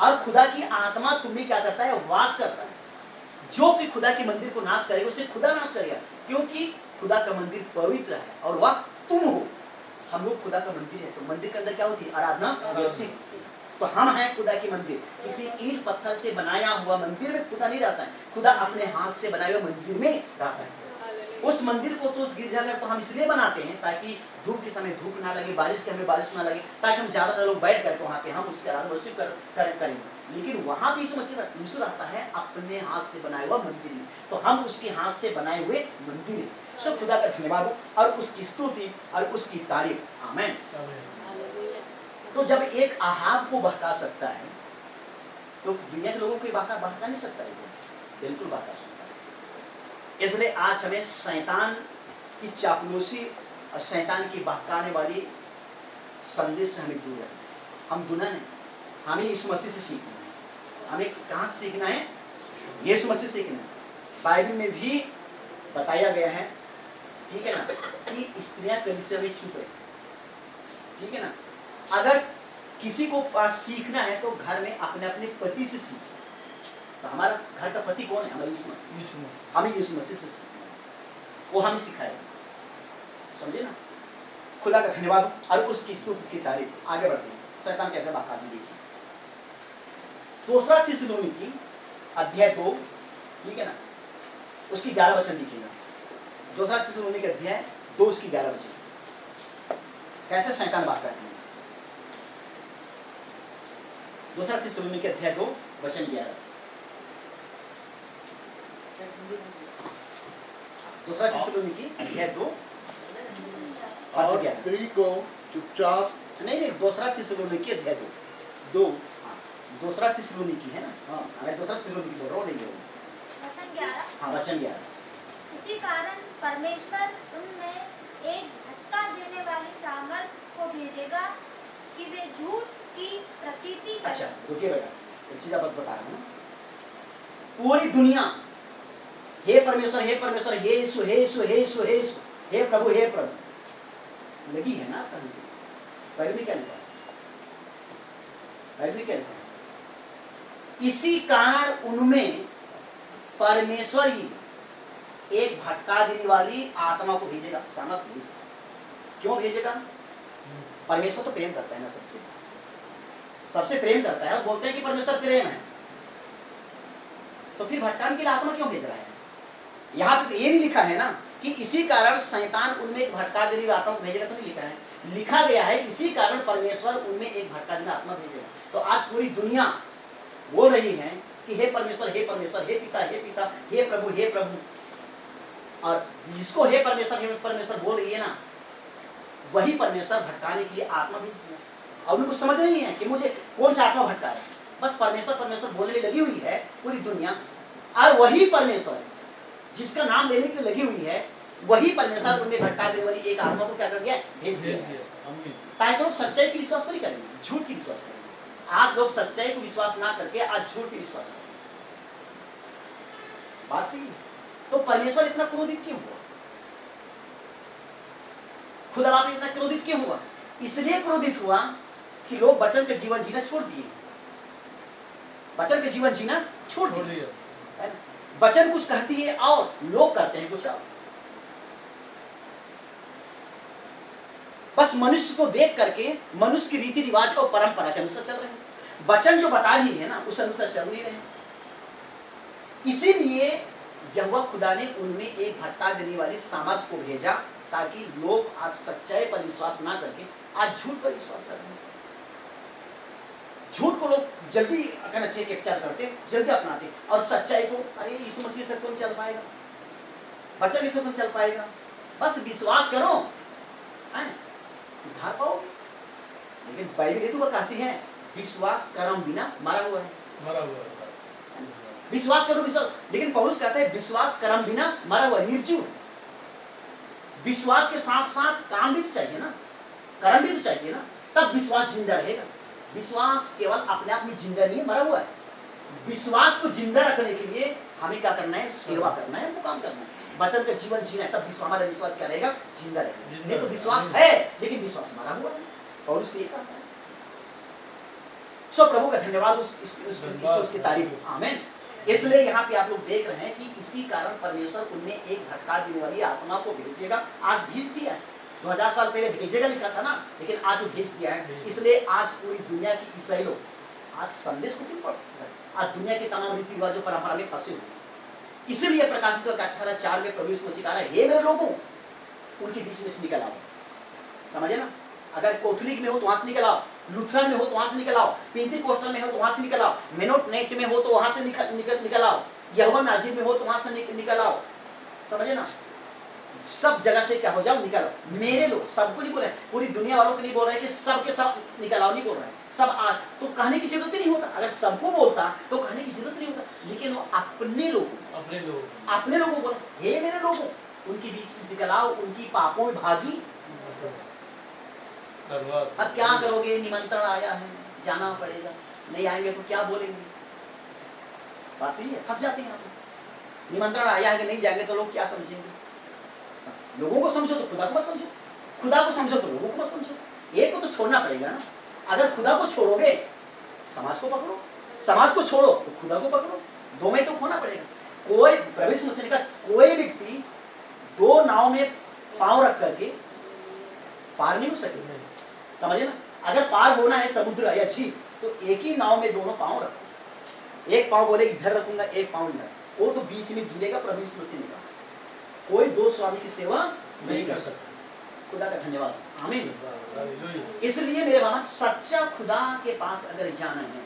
और खुदा की आत्मा तुम्हें क्या करता है, वास करता है। जो कि खुदा के मंदिर को नाश करेगा उसे खुदा नाश करेगा, क्योंकि खुदा का मंदिर पवित्र है और वह तुम हो। हम लोग खुदा का मंदिर है, तो मंदिर के अंदर क्या होती है, आराधना। तो हम हैं खुदा की मंदिर। किसी ईंट पत्थर से बनाया हुआ मंदिर में खुदा नहीं रहता है, खुदा अपने हाथ से बनाए हुए मंदिर में रहता है। उस मंदिर को तो, उस गिरजाघर तो हम इसलिए बनाते हैं ताकि धूप के समय धूप ना लगे, बारिश के समय बारिश ना लगे, ताकि हम ज्यादातर लोग बैठ करके वहाँ पे हम उसके आराधना वर्शिप करेंगे। लेकिन वहाँ भी यीशु रहता है अपने हाथ से बनाए हुआ मंदिर में, तो हम उसके हाथ से बनाए हुए मंदिर में। सब खुदा का धन्यवाद हो और उसकी स्तुति और उसकी तारीफ। आमीन। तो जब एक आहाब को बहका सकता है तो दुनिया के लोगों को बहका नहीं सकता है, बिल्कुल बहका सकता है। इसलिए आज हमें शैतान की चापलूसी और शैतान की बहकाने वाली संदेश से हमें दूर रहना है। हम दुल्हन हैं, हमें यीशु मसीह से सीखना है। हमें कहाँ से सीखना है, यीशु मसीह से सीखना है। बाइबल में भी बताया गया है, ठीक है ना, कि स्त्रियां कलीसिया में चुप रहे, ठीक है ना। अगर किसी को पास सीखना है तो घर में अपने अपने पति से सीखे। तो हमारा घर का पति कौन है, हमारा यीशु मसीह। हमें यीशु मसीह से सीखना है, वो हमें सिखाएगा, समझे ना। खुदा का धन्यवाद और उसकी स्तुति, उसकी तारीफ। आगे बढ़ते हैं, शैतान कैसे बहकाती देखिए। 2 थिस्सलुनीकी अध्याय 2, ठीक है ना, उसकी 11 वचन लिखिएगा। 2 थिस्सलुनीकी अध्याय 2 उसकी 11 वचन, कैसे शैतान बहकाती है। 2 थिस्सलुनीकी अध्याय 2 वचन 11। 2 थिस्सलुनीकी अध्याय 2 और स्त्री को चुपचाप, नहीं 2 थिस्सलुनीकी अध्याय 2 2 थिस्सलुनीकी है ना, हाँ मैं 2 थिस्सलुनीकी बोल रहा हूँ, नहीं बोल रहा। वचन 11। हाँ वचन 11। इसी कारण परमेश्वर उनमें एक धक्का देने वाली सामर्थ को भेजेगा कि वे झूठ की प्रतीति करें। अच्छा रुकिए बेटा, एक चीज आप बता रहा हूँ। पूरी दुनिया हे परमेश्वर, हे परमेश्वर, हे यीशु, हे यीशु, हे यीशु, हे यीशु, हे प्रभु, हे प्रभु लगी है ना। बाइबल क्या लिखा, बाइबल क्या लिखा, इसी कारण उनमें परमेश्वर ही एक भटका देने वाली आत्मा को भेजेगा, सामर्थ भेजेगा। क्यों भेजेगा? परमेश्वर तो प्रेम करता है ना, सबसे प्रेम करता है और बोलते हैं कि परमेश्वर प्रेम है, तो फिर भटकाने के लिए आत्मा क्यों भेज रहा है? यहाँ पे तो ये नहीं लिखा है ना कि इसी कारण शैतान उनमें एक भटका देने वाली आत्मा को भेजेगा, तो नहीं लिखा है। लिखा गया है इसी कारण परमेश्वर उनमें एक भटका देने आत्मा भेजेगा। तो आज पूरी दुनिया बोल रही है कि हे परमेश्वर, हे परमेश्वर, हे पिता, हे पिता, हे प्रभु, हे प्रभु। और जिसको हे परमेश्वर बोल रही है ना, वही परमेश्वर भटकाने के लिए आत्मा भेज दिया। और उनको समझ नहीं है कि मुझे कौन सा आत्मा भटका है। बस परमेश्वर परमेश्वर बोलने में लगी हुई है पूरी दुनिया, और वही परमेश्वर जिसका नाम लेने के लिए लगी हुई है, वही परमेश्वर उनमें भटका देने वाली एक आत्मा को क्या कर दिया, भेज दिया। ताकि लोग सच्चाई की विश्वास नहीं करेंगे, झूठ की विश्वास करेंगे। आज लोग सच्चाई को विश्वास ना करके आज झूठ की विश्वास करेंगे। बात तो ये, तो परमेश्वर इतना क्रोधित क्यों हुआ? खुदा बाप इतना क्रोधित क्यों हुआ? इसलिए क्रोधित हुआ कि लोग वचन का जीवन जीना छोड़ दिए। वचन का जीवन जीना छोड़ दिए। वचन कुछ कहती है और लोग करते हैं कुछ और। बस मनुष्य को देख करके मनुष्य की रीति रिवाज और परंपरा के अनुसार चल रहे हैं। वचन जो बता रही है ना उस अनुसार चल नहीं रहे। इसीलिए यहोवा खुदा ने उनमें एक भटका देने वाली सामर्थ को भेजा ताकि लोग आज सच्चाई पर विश्वास ना करके आज झूठ पर विश्वास कर रहे हैं। झूठ को लोग जल्दी कहना चाहिए कैप्चर करते, जल्दी अपनाते, और सच्चाई को अरे यीशु मसीह से कौन चल पाएगा, वचन से कौन चल पाएगा, बस विश्वास करो उधार पाओगे। लेकिन बाइबल ये तो कहती है विश्वास कर्म बिना मरा हुआ है, मरा हुआ है। विश्वास करो विश्वास, लेकिन पौलुस कहता है विश्वास कर्म बिना मरा हुआ निर्जीव। विश्वास के साथ साथ काम भी तो चाहिए ना, कर्म भी तो चाहिए ना, तब विश्वास जिंदा रहेगा। विश्वास केवल अपने आप में जिंदा नहीं है, मरा हुआ है। विश्वास को जिंदा रखने के लिए हमें क्या करना है, सेवा करना है, हमको काम करना है, वचन का जीवन जीना है, तब हमारा विश्वास क्या रहेगा, जिंदा रहेगा। नहीं तो विश्वास है लेकिन विश्वास मरा हुआ है। पौलुस ये कहता है। सो प्रभु का धन्यवाद, उसकी तारीफ, आमीन। इसलिए यहाँ पे आप लोग देख रहे हैं कि इसी कारण परमेश्वर उनमें एक भटका देने वाली आत्मा को भेजेगा। आज भेज दिया है, 2000 साल पहले भेजेगा लिखा था ना, लेकिन आज वो भेज दिया है। इसलिए आज पूरी दुनिया की ईसाई लोग आज संदेश को क्यों पढ़ते हैं, आज दुनिया के तमाम रीति रिवाजों परंपरा में फंसे हुए। इसीलिए प्रकाशित 18:4 में प्रभु यीशु मसीह कहा है, हे मेरे लोगों उनके बीच में से निकल आओ। समझे ना, अगर कैथोलिक में हो तो वहां से निकल आओ, लूथरन में हो तो वहां से निकल आओ, पेंटिकोस्टल में हो तो वहां से निकल आओ, मेनोनेट में हो तो वहां से निकल आओ, यहोवा नाजिर में हो तो वहां से निकल आओ। समझे ना, सब जगह से क्या हो जाओ, निकल आओ। मेरे लोग, सबको नहीं बोल रहे, पूरी दुनिया वालों को नहीं बोल रहे कि सब के सब निकल आओ, नहीं बोल रहे हैं। सब आज तो कहने की जरूरत ही नहीं होता, अगर सबको बोलता तो कहने की जरूरत नहीं होता, लेकिन वो अपने लोगों को, हे मेरे लोगों उनके बीच में निकल आओ, उनकी पापों में भागी। अब क्या करोगे, निमंत्रण आया है, जाना पड़ेगा, नहीं आएंगे तो क्या बोलेंगे, बात नहीं है, फंस जाते हैं। निमंत्रण आया है कि नहीं जाएंगे तो लोग क्या समझेंगे। लोगों को समझो तो खुदा को मत समझो, खुदा को समझो तो लोगों को मत समझो। एक को तो छोड़ना पड़ेगा ना। अगर खुदा को छोड़ोगे समाज को पकड़ो, समाज को छोड़ो तो खुदा को पकड़ो, दो में तो खोना पड़ेगा। कोई प्रवेश मसीह का कोई व्यक्ति दो नाव में पांव रख करके पार नहीं हो सके। समझे ना, अगर पार होना है समुद्र या झील तो एक ही नाव में दोनों पांव रखो। एक पांव बोले इधर रखूंगा, एक पांव इधर, वो तो बीच में गिरेगा। प्रवेश मसीह ने कहा कोई दो स्वामी की सेवा नहीं कर सकता। खुदा का धन्यवाद, आमीन। इसलिए मेरे बाबा, सच्चा खुदा के पास अगर जाना है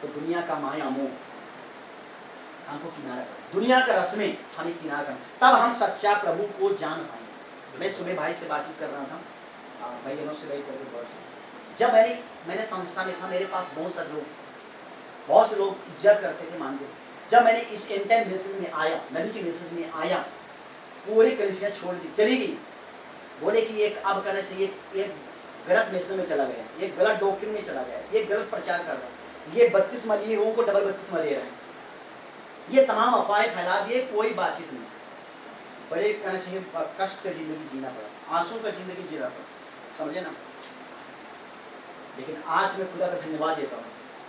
तो दुनिया का माया मोह हमको किनारा कर, दुनिया का रस्में हमें किनारा कर, तब हम सच्चा प्रभु को जान पाएंगे। मैं सुबह भाई से बातचीत कर रहा था, भाई जनों से जब मैंने संस्था में था, मेरे पास बहुत से लोग इज्जत करते थे, मानते थे। जब मैंने इस एंड टाइम मैसेज में आया, नबी के मैसेज में आया, पूरी कलीसिया छोड़ दी, चली गई। बोले कि एक अब करना चाहिए, एक गलत मैसेज में चला गया, एक गलत डॉक्ट्रिन में चला गया, ये गलत प्रचार कर रहा है, ये 32 मलीय लोगों को डबल 32 दे रहा है, ये तमाम अफवाहें फैला दिए, कोई बातचीत नहीं। बड़े कहना चाहिए कष्ट का जिंदगी जीना पड़ा, आंसू का जिंदगी जीना पड़ा, समझे ना। लेकिन आज मैं खुदा का धन्यवाद देता हूँ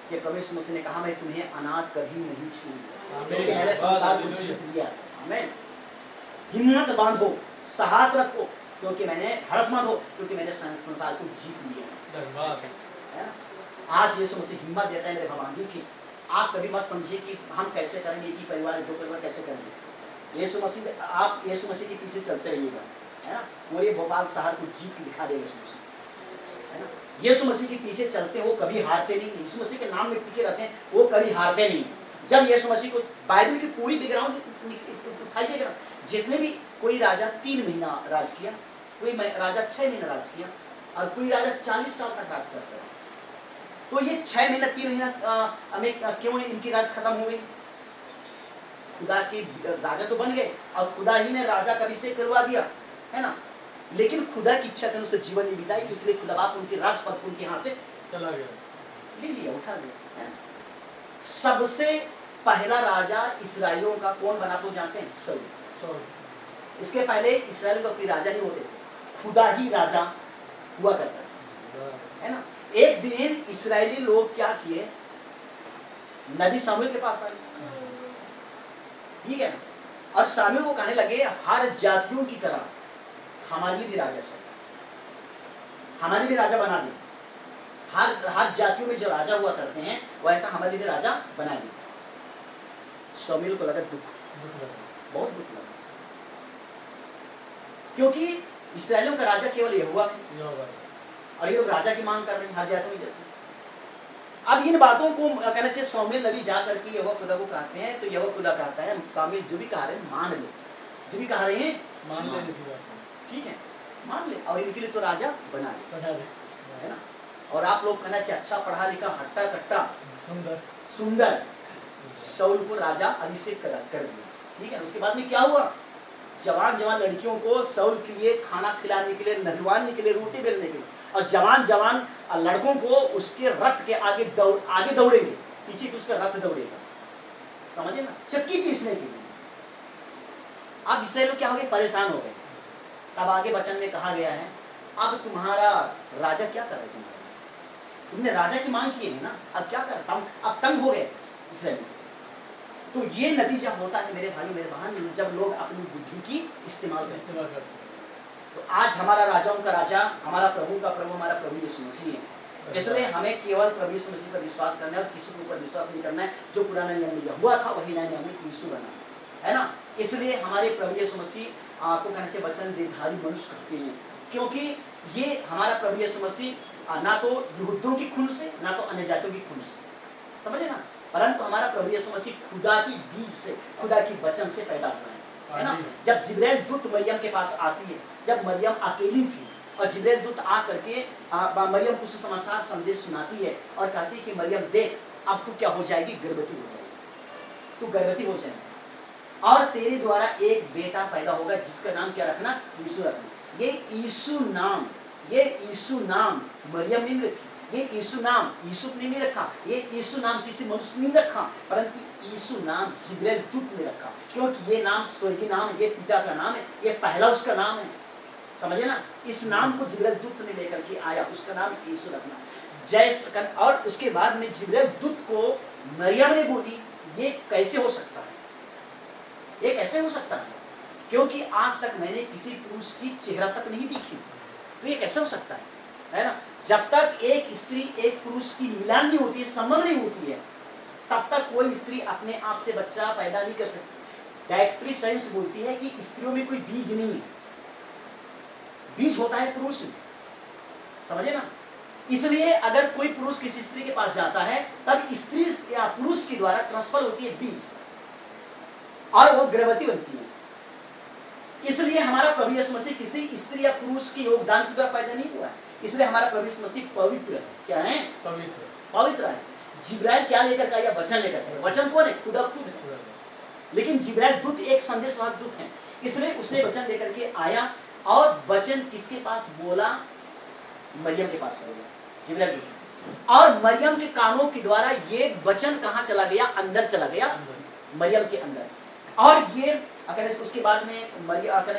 कि प्रभु मसीह ने कहा मैं तुम्हें अनाथ कभी नहीं छोड़ूंगा, क्योंकि मैंने संसार को जीत लिया। आमीन। हिम्मत बांधो, साहस रखो, क्योंकि मैंने हर्ष मत हो, क्योंकि मैंने संसार को जीत लिया है ना। आज यीशु मसीह हिम्मत देता है मेरे भगवान जी की। आप कभी मत समझिए कि हम कैसे करेंगे, एक ही परिवार दो परिवार कैसे करेंगे। यीशु मसीह, आप यीशु मसीह के पीछे चलते रहिएगा, है ना। पूरे भोपाल शहर को जीत के दिखा देगा यीशु मसीह, है ना। यीशु मसीह के पीछे चलते हो कभी हारते नहीं, यीशु मसीह के नाम में टिके रहते हैं, वो कभी हारते नहीं। जब यीशु मसीह को बाइबल की पूरी बैकग्राउंड उठाइएगा, जितने भी कोई राजा 3 महीना राज किया, कोई राजा 6 महीना राज किया, और कोई राजा 40 साल तक राज करता है। तो ये 6 महीना 3 महीना में क्यों इनकी राज खत्म हो गई। खुदा के राजा तो बन गए और खुदा ही ने राजा का अभिषेक करवा दिया, है ना। लेकिन खुदा की इच्छा के अनुसार जीवन नहीं बिताई, इसलिए खुदा बाप उनके राजपथ उनके हाथ से चला गया, ले लिया, उठा लिया, है ना। सबसे पहला राजा इस्राएलियों का कौन बना तो जानते हैं, शाऊल। इसके पहले इस्राएल का कोई राजा नहीं होते थे, खुदा ही राजा हुआ करता है ना। एक दिन इस्राएली लोग क्या किए, नबी शामूएल के पास आए, ठीक है ना, और शामूएल को कहने लगे हर जातियों की तरह हमारे लिए भी राजा चाहिए, हमारे भी राजा बना दे, हर जातियों में जो राजा हुआ करते हैं वैसा हमारे लिए राजा बना दिया। शमूएल को लगा दुख, बहुत दुख लगा, क्योंकि इस्राएलियों का राजा केवल यहोवा है और ये लोग राजा की मांग कर रहे हैं हर जातों में जैसे। अब इन बातों को कहना चाहिए शमूएल नबी जा करके यहोवा खुदा को कहते हैं, तो यहोवा खुदा कहता है शमूएल जो भी कहा रहे हैं मान ले, जो भी कहा रहे हैं मान ले, ठीक है मान ले, और इनके लिए तो राजा बना दे, है ना। और आप लोग कहना चाहिए अच्छा पढ़ा लिखा हट्टा कट्टा सुंदर शाऊल को राजा अभिषेक कर दिया, ठीक है। उसके बाद में क्या हुआ, जवान जवान लड़कियों को शाऊल के लिए खाना खिलाने के लिए, नहलवाने के लिए, रोटी बेलने के लिए, और जवान जवान लड़कों को उसके रथ के आगे दौड़ेंगे, पीछे के उसका रथ दौड़ेगा, समझे ना, चक्की पीसने के लिए। अब इसराइल लोग क्या हो गए, परेशान हो गए। तब आगे वचन में कहा गया है अब तुम्हारा राजा क्या कर रहे, तुमने राजा की मांग की है ना, अब क्या कर, अब तंग हो गए इसराइल। तो ये नतीजा होता है मेरे भाई मेरे बहन, जब लोग अपनी बुद्धि की इस्तेमाल करते हैं। तो आज हमारा राजाओं का राजा, हमारा प्रभु का प्रभु, हमारा प्रभु यीशु मसीह है। इसलिए हमें केवल प्रभु यीशु मसीह पर विश्वास करना है और किसी के ऊपर विश्वास नहीं करना है। जो पुराने नियम में हुआ था वही नए नियम में यीशु बना है ना। इसलिए हमारे प्रभु यीशु मसीह आपको कहने से वचन देधारी मनुष्य कहते हैं, क्योंकि ये हमारा प्रभु यीशु मसीह ना तो यहूदियों की खून से ना तो अन्य जातियों की खून से, समझे ना, परंतु हमारा प्रभु यीशु मसीह खुदा की बीज से, खुदा की वचन से पैदा हुआ है ना। जब जिब्राइल दूत मरियम के पास आती है, जब मरियम अकेली थी और जिब्राइल दूत आ करके मरियम को सुसमाचार संदेश सुनाती है और कहती है कि मरियम देख अब तू क्या हो जाएगी, गर्भवती हो जाएगी, तू गर्भवती हो जाएगी और तेरे द्वारा एक बेटा पैदा होगा जिसका नाम क्या रखना, यीशु रखना। ये यीशु नाम मरियम ने नहीं रखी, ये यीशु नाम यूसुफ ने नहीं रखा, ये यीशु नाम किसी मनुष्य ने नहीं रखा, परंतु यीशु नाम जिब्राइल दूत ने रखा, क्योंकि ये नाम स्वर्गीय नाम है, ये पिता का नाम है, ये पहला उसका नाम है, समझे ना। इस नाम को जिब्राइल दूत ने लेकर के आया, उसका नाम यीशु रखना जय। और उसके बाद में जिब्राइल दूत को मरियम ने बोली ये कैसे हो सकता है, ये कैसे हो सकता है, क्योंकि आज तक मैंने किसी पुरुष की चेहरा तक नहीं देखी, तो ये कैसे हो सकता है ना। जब तक एक स्त्री एक पुरुष की मिलान नहीं होती है, संबंध नहीं होती है, तब तक कोई स्त्री अपने आप से बच्चा पैदा नहीं कर सकती। डायरेक्टरी साइंस बोलती है कि स्त्रियों में कोई बीज नहीं है, बीज होता है पुरुष में, समझे ना। इसलिए अगर कोई पुरुष किसी स्त्री के पास जाता है तब स्त्री या पुरुष के द्वारा ट्रांसफर होती है बीज और वो गर्भवती बनती है। इसलिए हमारा प्रभु यीशु मसीह किसी स्त्री या पुरुष के योगदान के द्वारा पैदा नहीं हुआ है, इसलिए हमारा प्रभु यीशु मसीह पवित्र है। क्या है, पवित्र है। जिब्राइल क्या लेकर का, या वचन लेकर का, वचन कौन है, खुदा खुद है, लेकिन जिब्राइल दूत एक संदेशवाहक दूत है, इसलिए उसने वचन लेकर के आया और वचन किसके पास बोला, मरियम के पास बोला, जिब्राइल दूत। और मरियम के कानों के द्वारा ये वचन कहां चला गया, अंदर चला गया, मरियम के अंदर। और ये उसके बाद में मरियम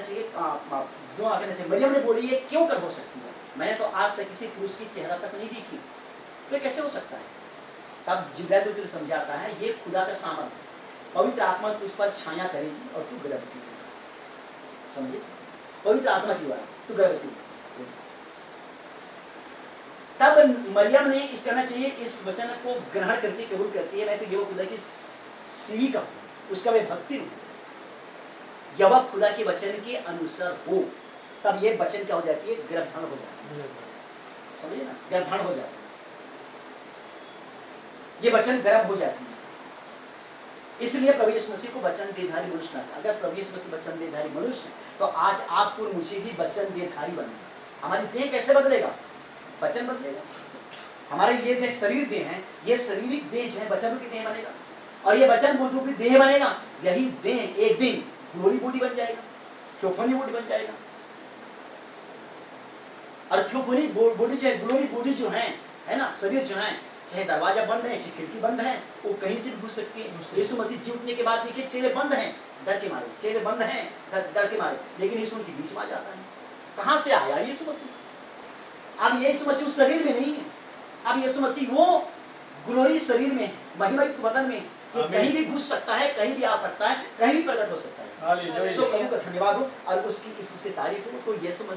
ने बोली ये क्यों कर हो सकती है, मैंने तो आज तक किसी पुरुष की चेहरा तक नहीं देखी, तो कैसे हो सकता है। तब जिब्राइल दूत समझाता है ये खुदा का सामर्थ, पवित्र आत्मा तुझ पर छाया करेगी और तू गर्भवती होगी, समझे, पवित्र आत्मा की द्वारा तू गर्भवती होगी। तब मरियम ने इस करना चाहिए, इस वचन को ग्रहण करती, कबूल करती है, मैं तो ये खुदा की सेविका हूं, उसका मैं भक्ति हूं, यह खुदा के वचन के अनुसार हो, तब ये वचन क्या हो जाती है, गर्भधारण हो जाती है, समझिए ना, गर्भधारण हो जाती है, ये वचन गर्भ हो जाती है। इसलिए प्रभु यीशु मसीह को वचन देधारी मनुष्य ना, अगर प्रभु यीशु मसीह वचन देधारी मनुष्य तो आज आपको मुझे भी वचन देधारी बनना। हमारी देह कैसे बदलेगा, वचन बदलेगा। हमारे ये देह शरीर देह है, ये शारीरिक देह जो है वचन रूपी देह बनेगा, और ये वचन बुद्ध रूपी देह बनेगा। यही देह एक दिन ग्लोरी बॉडी बन जाएगा, थियोफनी बॉडी बन जाएगा। और थियोफनी बॉडी जो है, ग्लोरी बॉडी जो है ना, शरीर जो है, चाहे दरवाजा बंद है, चाहे खिड़की बंद है, वो कहीं से भी घुस सकती है। यीशु मसीह जी उठने के बाद देखिए चेहरे बंद हैं डर के मारे, चेहरे बंद हैं डर के मारे, लेकिन यीशु उनके बीच में आ जाता है। कहां से आया यीशु मसीह? अब यीशु मसीह उस शरीर में नहीं है, अब यीशु मसीह वो ग्लोरी शरीर में, महिमायुक्त बदन में, कहीं भी घुस सकता है, कहीं भी आ सकता है, कहीं भी प्रकट हो सकता है। सो प्रभु का धन्यवाद हो और उसकी इस तारीफ हो। तो यीशु मसीह